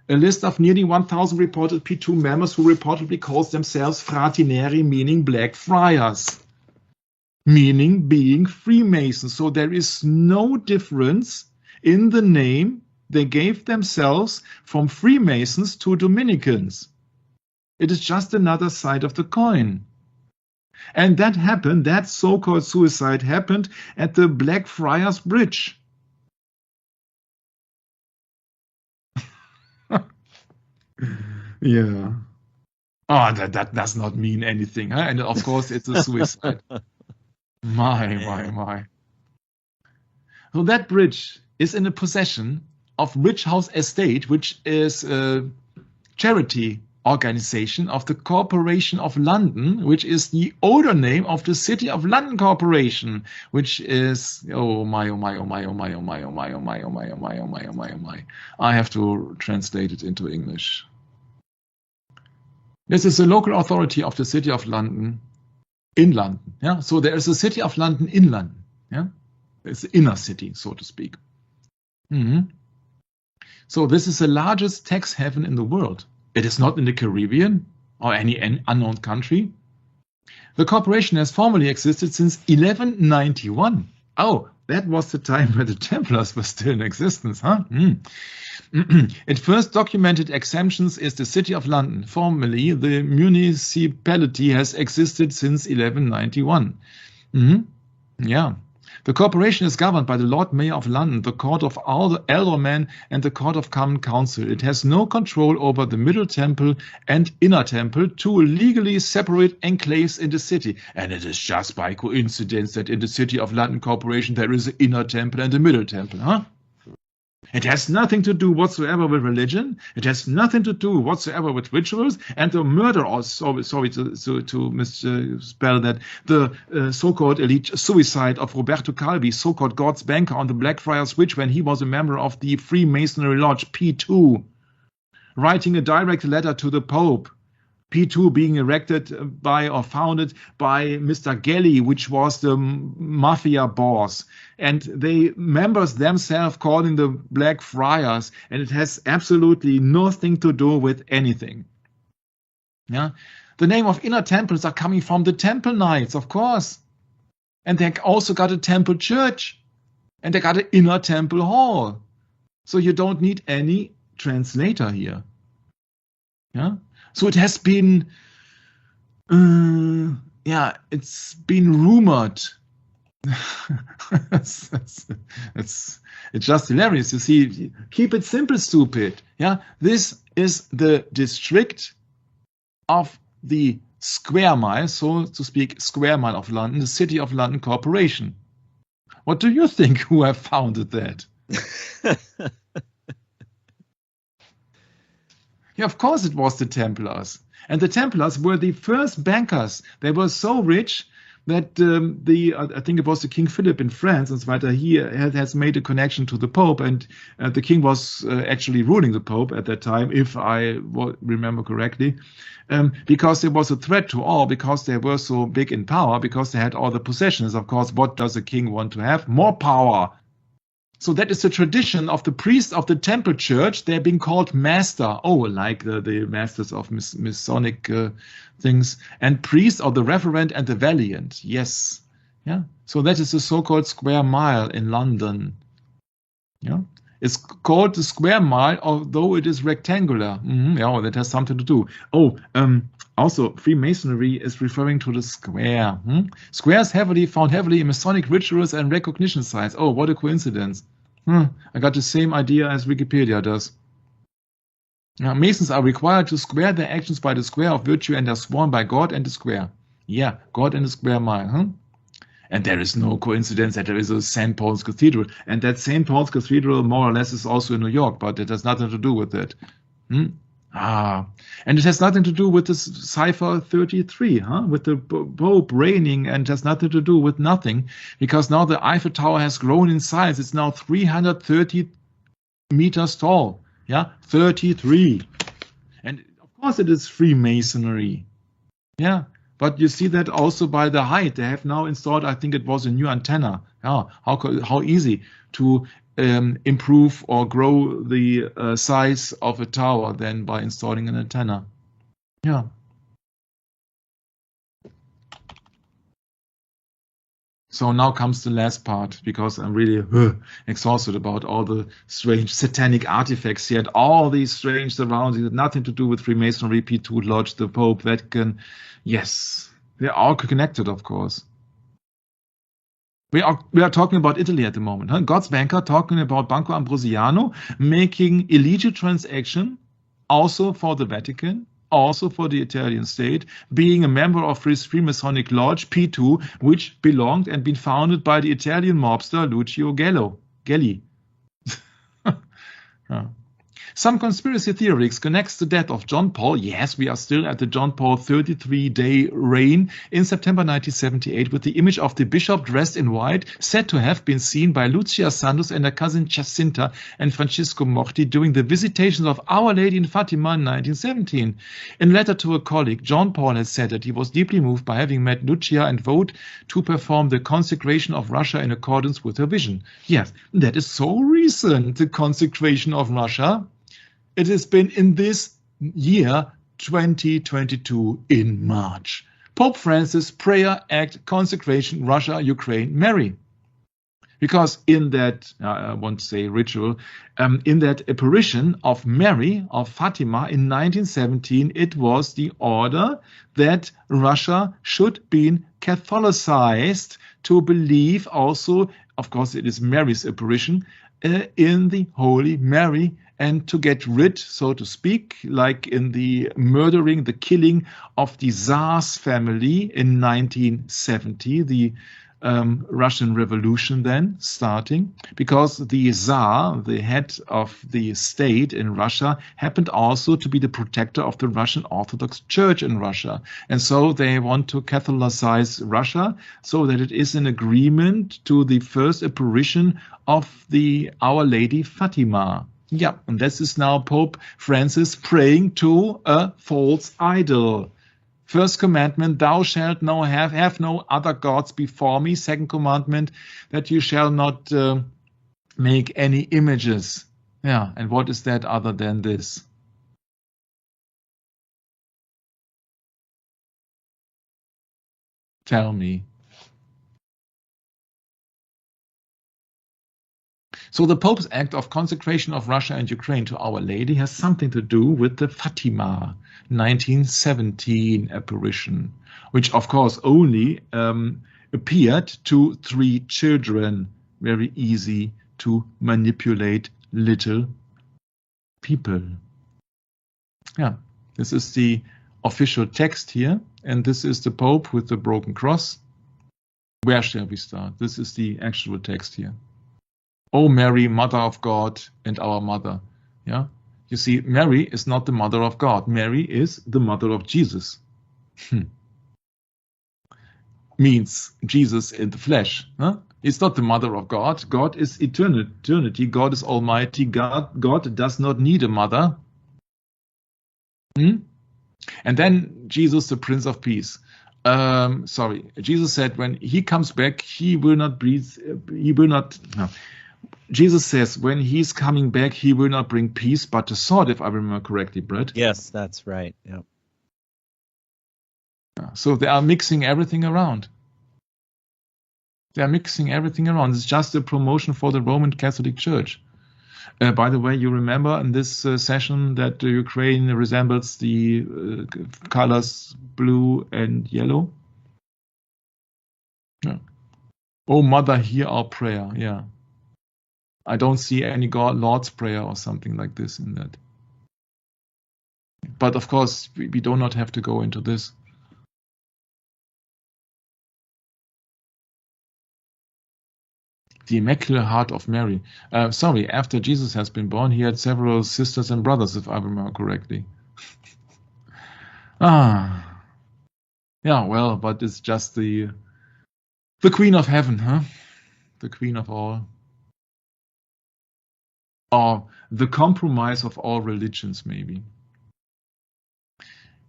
S2: A list of nearly 1,000 reported P2 members who reportedly calls themselves Fratineri, meaning Blackfriars, meaning being Freemasons. So there is no difference in the name they gave themselves from Freemasons to Dominicans. It is just another side of the coin. And that happened, that so-called suicide happened at the Blackfriars Bridge. Yeah. Oh, that does not mean anything. Huh? And of course, it's a suicide. My. So that bridge is in the possession of Rich House Estate, which is a charity organization of the Corporation of London, which is the older name of the City of London Corporation, which is, oh my. I have to translate it into English. This is the local authority of the City of London in London. Yeah, so there is a City of London in London. Yeah, it's the inner city, so to speak. So this is the largest tax haven in the world. It is not in the Caribbean or any unknown country. The corporation has formally existed since 1191. Oh, that was the time when the Templars were still in existence, huh? Its first documented exemptions is the City of London. Formally, the municipality has existed since 1191. Yeah. The corporation is governed by the Lord Mayor of London, the Court of Aldermen, and the Court of Common Council. It has no control over the Middle Temple and Inner Temple, two legally separate enclaves in the city. And it is just by coincidence that in the City of London Corporation there is an Inner Temple and a Middle Temple, huh? It has nothing to do whatsoever with religion. It has nothing to do whatsoever with rituals. And the murder, or sorry to misspell that, the so-called elite suicide of Roberto Calvi, so-called God's banker on the Blackfriars Bridge when he was a member of the Freemasonry Lodge P2, writing a direct letter to the Pope. P2 being erected by or founded by Mr. Gelli, which was the mafia boss. And they members themselves calling the Blackfriars, and it has absolutely nothing to do with anything. Yeah, the name of inner temples are coming from the Temple Knights, of course. And they also got a temple church, and they got an inner temple hall. So you don't need any translator here. Yeah. So it has been, it's been rumored. It's just hilarious. You see, keep it simple, stupid. Yeah, this is the district of the square mile, so to speak, square mile of London, the City of London Corporation. What do you think? Who have founded that? Yeah, of course it was the Templars. And the Templars were the first bankers. They were so rich that I think it was the King Philip in France and so weiter, he has made a connection to the Pope, and the king was actually ruling the Pope at that time, if I remember correctly, because there was a threat to all, because they were so big in power, because they had all the possessions. Of course, what does a king want to have? More power. So that is the tradition of the priests of the Temple Church. They're being called master. Oh, like the masters of masonic things. And priests of the reverend and the valiant. Yes. Yeah. So that is the so-called square mile in London. Yeah. It's called the square mile, although it is rectangular. Yeah, that has something to do. Oh, also, Freemasonry is referring to the square. Squares found heavily in Masonic rituals and recognition sites. Oh, what a coincidence. I got the same idea as Wikipedia does. Now, Masons are required to square their actions by the square of virtue and are sworn by God and the square. Yeah, God and the square mile. And there is no coincidence that there is a St. Paul's Cathedral. And that St. Paul's Cathedral, more or less, is also in New York, but it has nothing to do with it. And it has nothing to do with the Cipher 33, with the Pope reigning, and has nothing to do with nothing, because now the Eiffel Tower has grown in size. It's now 330 meters tall. Yeah, 33. And of course it is Freemasonry. Yeah, but you see that also by the height. They have now installed, I think it was a new antenna. Yeah, how easy to improve or grow the size of a tower than by installing an antenna. Yeah. So now comes the last part, because I'm really exhausted about all the strange satanic artifacts here and all these strange surroundings. Nothing to do with Freemasonry, P2 Lodge, the Pope, Vatican. Yes, they're all connected, of course. We are talking about Italy at the moment. God's banker talking about Banco Ambrosiano making illegal transaction also for the Vatican, also for the Italian state, being a member of Freemasonic Lodge P2, which belonged and been founded by the Italian mobster Lucio Gelli. Some conspiracy theories connects the death of John Paul. Yes, we are still at the John Paul 33-day reign in September 1978 with the image of the bishop dressed in white, said to have been seen by Lucia Santos and her cousin Jacinta and Francisco Morti during the visitations of Our Lady in Fatima in 1917. In a letter to a colleague, John Paul has said that he was deeply moved by having met Lucia and vowed to perform the consecration of Russia in accordance with her vision. Yes, that is so recent, the consecration of Russia. It has been in this year, 2022, in March. Pope Francis, prayer, act, consecration, Russia, Ukraine, Mary. Because in that, I won't say ritual, in that apparition of Mary, of Fatima in 1917, it was the order that Russia should be Catholicized to believe also, of course it is Mary's apparition, in the Holy Mary, and to get rid, so to speak, like in the murdering, the killing of the Tsar's family in 1970, the Russian Revolution then starting, because the Tsar, the head of the state in Russia, happened also to be the protector of the Russian Orthodox Church in Russia. And so they want to Catholicize Russia so that it is in agreement to the first apparition of the Our Lady Fatima. Yeah, and this is now Pope Francis praying to a false idol. First commandment, thou shalt no have no other gods before me. Second commandment, that you shall not make any images. Yeah, and what is that other than this? Tell me. So the Pope's act of consecration of Russia and Ukraine to Our Lady has something to do with the Fatima 1917 apparition, which of course only appeared to 3 children. Very easy to manipulate little people. Yeah, this is the official text here, and this is the Pope with the broken cross. Where shall we start? This is the actual text here. O Mary, Mother of God and our Mother. Yeah, You see, Mary is not the mother of God. Mary is the mother of Jesus. Means Jesus in the flesh. Huh? It's not the mother of God. God is eternity. God is almighty. God does not need a mother. And then Jesus, the Prince of Peace. Jesus said when he comes back, he will not breathe. Jesus says when he's coming back, he will not bring peace, but a sword, if I remember correctly, Brett.
S1: Yes, that's right. Yep.
S2: So they are mixing everything around. They are mixing everything around. It's just a promotion for the Roman Catholic Church. By the way, you remember in this session that Ukraine resembles the colors blue and yellow? Yeah. Oh, Mother, hear our prayer. Yeah. I don't see any Lord's Prayer or something like this in that. But of course, we do not have to go into this. The Immaculate Heart of Mary. After Jesus has been born, he had several sisters and brothers, if I remember correctly. Yeah, well, but it's just the Queen of Heaven, huh? The Queen of all. Or the compromise of all religions, maybe.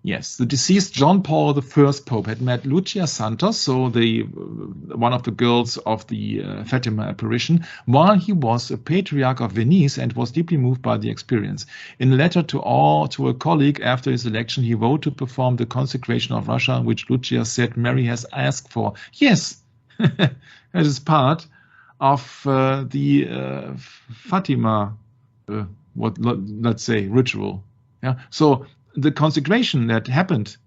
S2: Yes, the deceased John Paul I Pope had met Lucia Santos, so one of the girls of the Fatima apparition, while he was a patriarch of Venice and was deeply moved by the experience. In a letter to a colleague after his election, he wrote to perform the consecration of Russia, which Lucia said Mary has asked for. Yes, that is part of the Fatima, let's say, ritual. Yeah, so the consecration that happened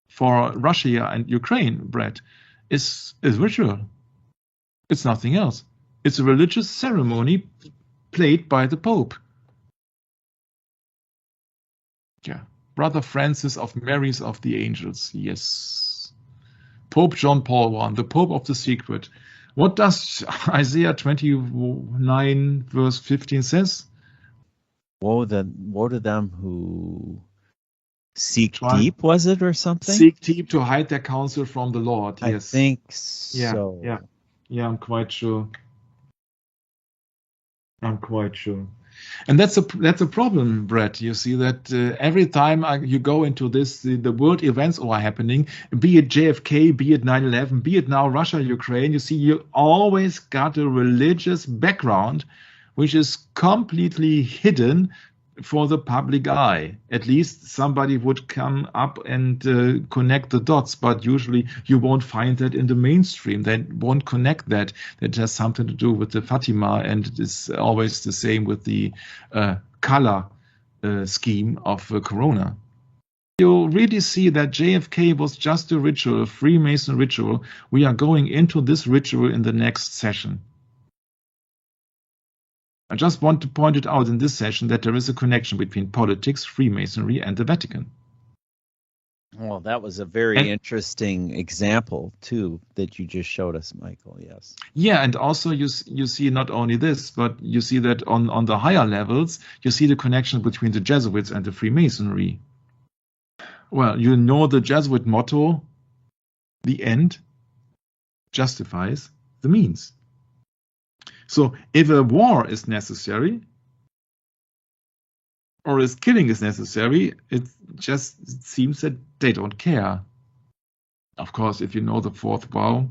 S2: for Russia and Ukraine, Brett, is ritual. It's nothing else. It's a religious ceremony played by the Pope. Yeah, Brother Francis of Mary's of the Angels. Yes, Pope John Paul I, the Pope of the Secret. What does Isaiah 29 verse 15 says?
S1: Woe to them who seek deep, was it, or something?
S2: Seek deep to hide their counsel from the Lord. Yes,
S1: I think so.
S2: Yeah, I'm quite sure. And that's a problem, Brett. You see that every time you go into this, the world events are happening, be it JFK, be it 9/11, be it now Russia, Ukraine, you see you always got a religious background which is completely hidden for the public eye. At least somebody would come up and connect the dots, but usually you won't find that in the mainstream. They won't connect that. That has something to do with the Fatima, and it is always the same with the color scheme of Corona. You'll really see that JFK was just a ritual, a Freemason ritual. We are going into this ritual in the next session. I just want to point it out in this session that there is a connection between politics, Freemasonry, and the Vatican.
S1: Well, that was a very interesting example, too, that you just showed us, Michael, yes.
S2: Yeah, and also you see not only this, but you see that on the higher levels, you see the connection between the Jesuits and the Freemasonry. Well, you know the Jesuit motto, the end justifies the means. So if a war is necessary, or if killing is necessary, it seems that they don't care. Of course, if you know the fourth vow.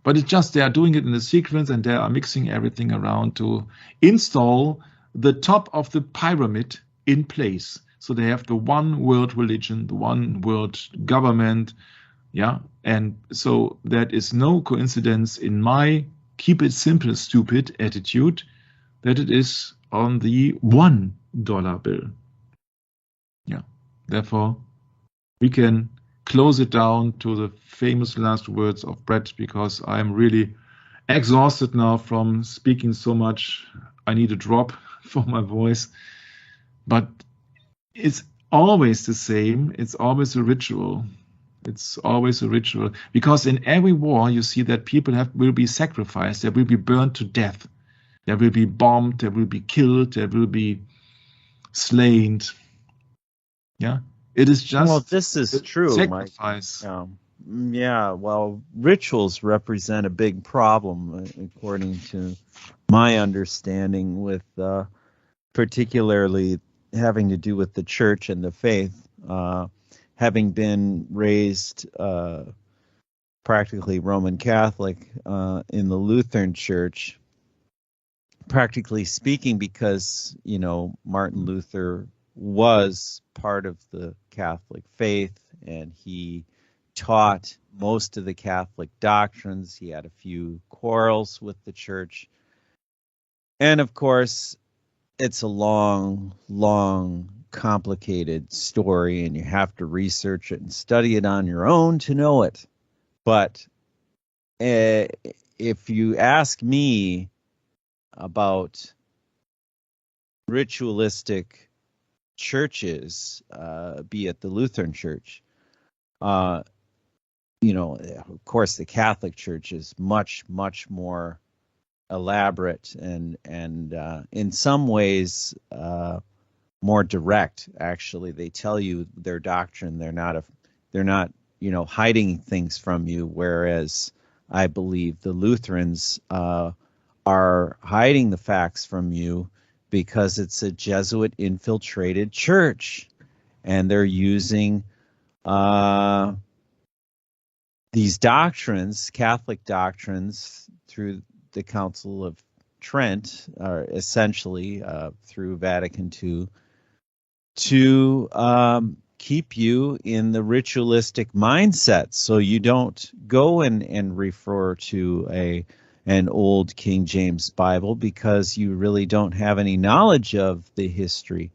S2: But it's just they are doing it in a sequence and they are mixing everything around to install the top of the pyramid in place. So they have the one world religion, the one world government. Yeah, and so that is no coincidence in my keep it simple, stupid attitude that it is on the $1 bill. Yeah, therefore we can close it down to the famous last words of Brett, because I'm really exhausted now from speaking so much. I need a drop for my voice, but it's always the same. It's always a ritual. It's always a ritual, because in every war you see that people will be sacrificed, they will be burned to death. There will be bombed, there will be killed, there will be slain. Yeah, it is
S1: Well,
S2: just
S1: this is
S2: a
S1: true, Mike.
S2: sacrifice.
S1: Yeah, well, rituals represent a big problem, according to my understanding, with particularly having to do with the church and the faith. Having been raised practically Roman Catholic in the Lutheran Church, practically speaking, because, Martin Luther was part of the Catholic faith, and he taught most of the Catholic doctrines. He had a few quarrels with the church. And of course, it's a long, long, complicated story, and you have to research it and study it on your own to know it. But if you ask me about ritualistic churches, be it the Lutheran Church, of course, the Catholic Church is much, much more elaborate and in some ways more direct. Actually, they tell you their doctrine. They're not hiding things from you. Whereas I believe the Lutherans are hiding the facts from you because it's a Jesuit infiltrated church, and they're using these doctrines, Catholic doctrines, through the Council of Trent, or essentially through Vatican II, to keep you in the ritualistic mindset, so you don't go and refer to an old King James Bible, because you really don't have any knowledge of the history.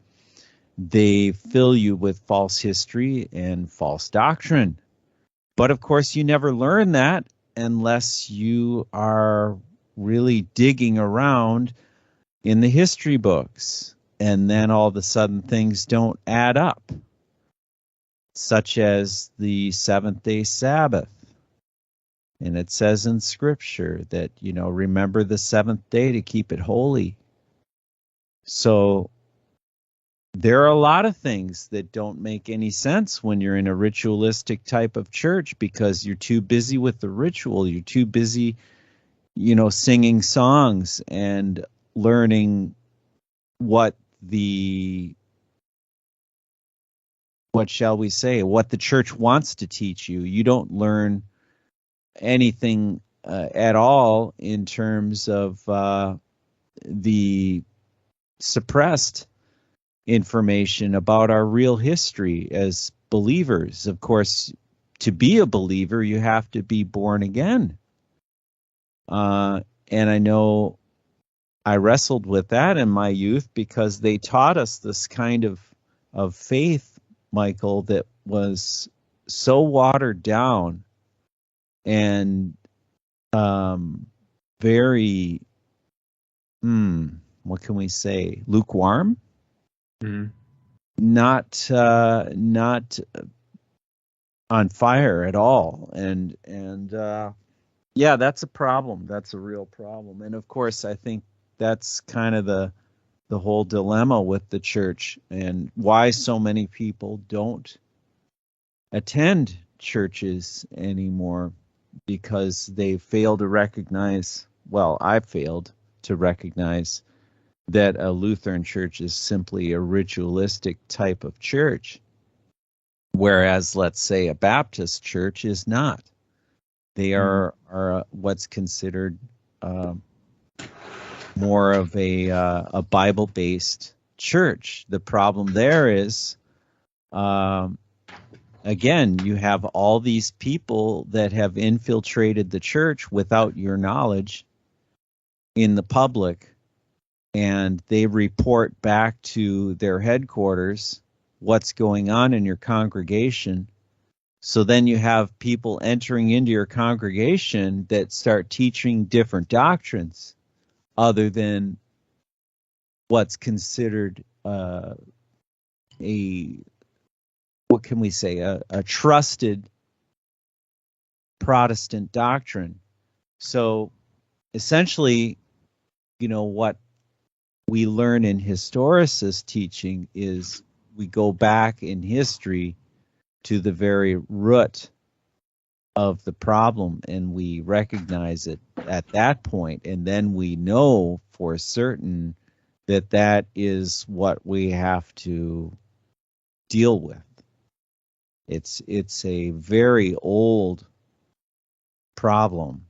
S1: They fill you with false history and false doctrine. But of course, you never learn that unless you are really digging around in the history books. And then all of a sudden things don't add up, such as the seventh-day Sabbath. And it says in Scripture that, remember the seventh day to keep it holy. So there are a lot of things that don't make any sense when you're in a ritualistic type of church, because you're too busy with the ritual. You're too busy, singing songs and learning what shall we say, what the church wants to teach you. You don't learn anything at all in terms of the suppressed information about our real history as believers. Of course, to be a believer, you have to be born again. And I know I wrestled with that in my youth, because they taught us this kind of faith, Michael, that was so watered down and very, what can we say, lukewarm?
S3: Mm.
S1: Not on fire at all. And yeah, that's a problem. That's a real problem. And of course, I think that's kind of the whole dilemma with the church, and why so many people don't attend churches anymore, because they fail to recognize, well, I failed to recognize, that a Lutheran church is simply a ritualistic type of church, whereas, let's say, a Baptist church is not. They are what's considered more of a Bible-based church. The problem there is, again, you have all these people that have infiltrated the church without your knowledge in the public, and they report back to their headquarters what's going on in your congregation. So then you have people entering into your congregation that start teaching different doctrines other than what's considered what can we say, a trusted Protestant doctrine. So essentially, what we learn in historicist teaching is we go back in history to the very root of the problem, and we recognize it at that point, and then we know for certain that that is what we have to deal with. It's a very old problem,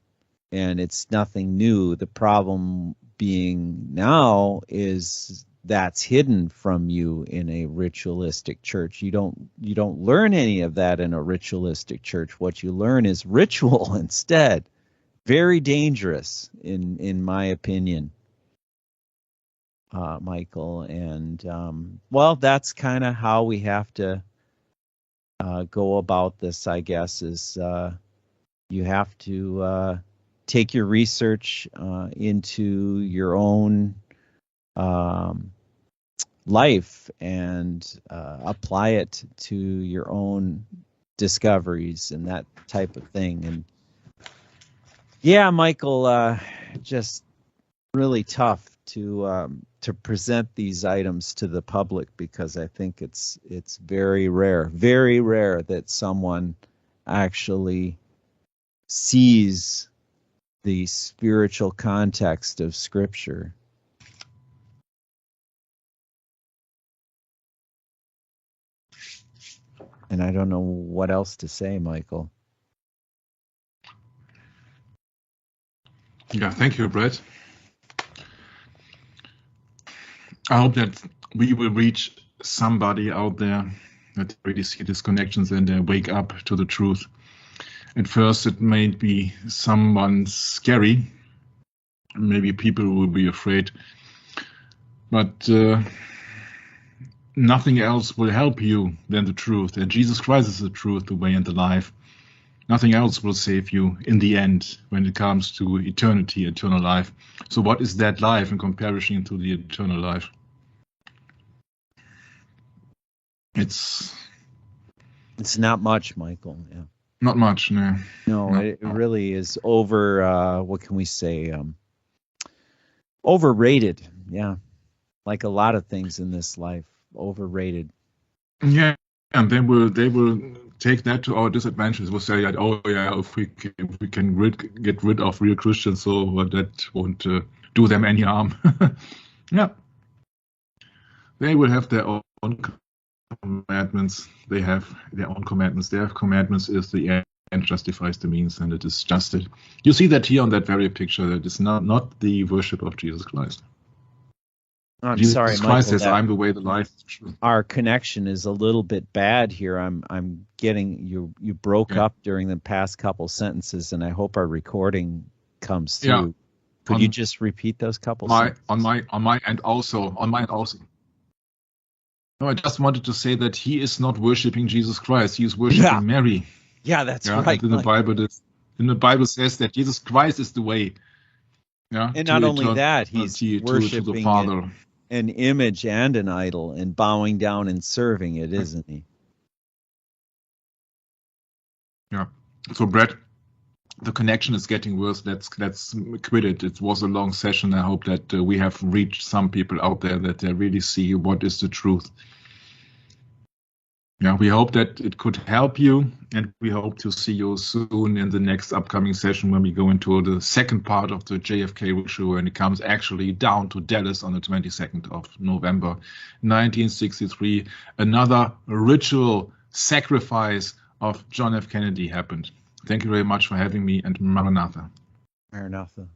S1: and it's nothing new. The problem being now is that's hidden from you in a ritualistic church. You don't learn any of that in a ritualistic church. What you learn is ritual instead. Very dangerous in my opinion, Michael. And well, that's kind of how we have to go about this, I guess, is you have to take your research into your own life and apply it to your own discoveries and that type of thing. And yeah, Michael, just really tough to present these items to the public, because I think it's very rare that someone actually sees the spiritual context of Scripture. And I don't know what else to say, Michael.
S2: Yeah, thank you, Brett. I hope that we will reach somebody out there that really see these connections and they wake up to the truth. At first, it may be someone scary. Maybe people will be afraid. But nothing else will help you than the truth. And Jesus Christ is the truth, the way, and the life. Nothing else will save you in the end when it comes to eternity, eternal life. So what is that life in comparison to the eternal life? It's
S1: not much, Michael. Yeah.
S2: Not much, no.
S1: No, it really is over, what can we say? Overrated. Yeah. Like a lot of things in this life, overrated.
S2: Yeah, and they will take that to our disadvantage. We'll say, oh yeah, if we can get rid of real Christians, so that won't do them any harm. Yeah, they will have their own commandments. They have their own commandments. Their commandments is the end justifies the means, and it is just it. You see that here on that very picture. That is not the worship of Jesus Christ.
S1: I'm
S2: Jesus
S1: sorry,
S2: Christ
S1: Michael,
S2: says, "I'm the way, the life."
S1: Our connection is a little bit bad here. I'm getting you broke up during the past couple sentences, and I hope our recording comes through.
S2: Yeah.
S1: Could you just repeat those couple sentences?
S2: On my end also. No, I just wanted to say that he is not worshiping Jesus Christ. He is worshiping Mary.
S1: Yeah, that's right.
S2: In the Bible says that Jesus Christ is the way. Yeah,
S1: and not only that, he's worshiping
S2: to the Father.
S1: An image and an idol, and bowing down and serving it, isn't he?
S2: Yeah. So, Brett, the connection is getting worse. Let's quit it. It was a long session. I hope that we have reached some people out there that they really see what is the truth. Yeah, we hope that it could help you, and we hope to see you soon in the next upcoming session when we go into the second part of the JFK Ritual, and it comes actually down to Dallas on the 22nd of November, 1963. Another ritual sacrifice of John F. Kennedy happened. Thank you very much for having me, and Maranatha.
S1: Maranatha.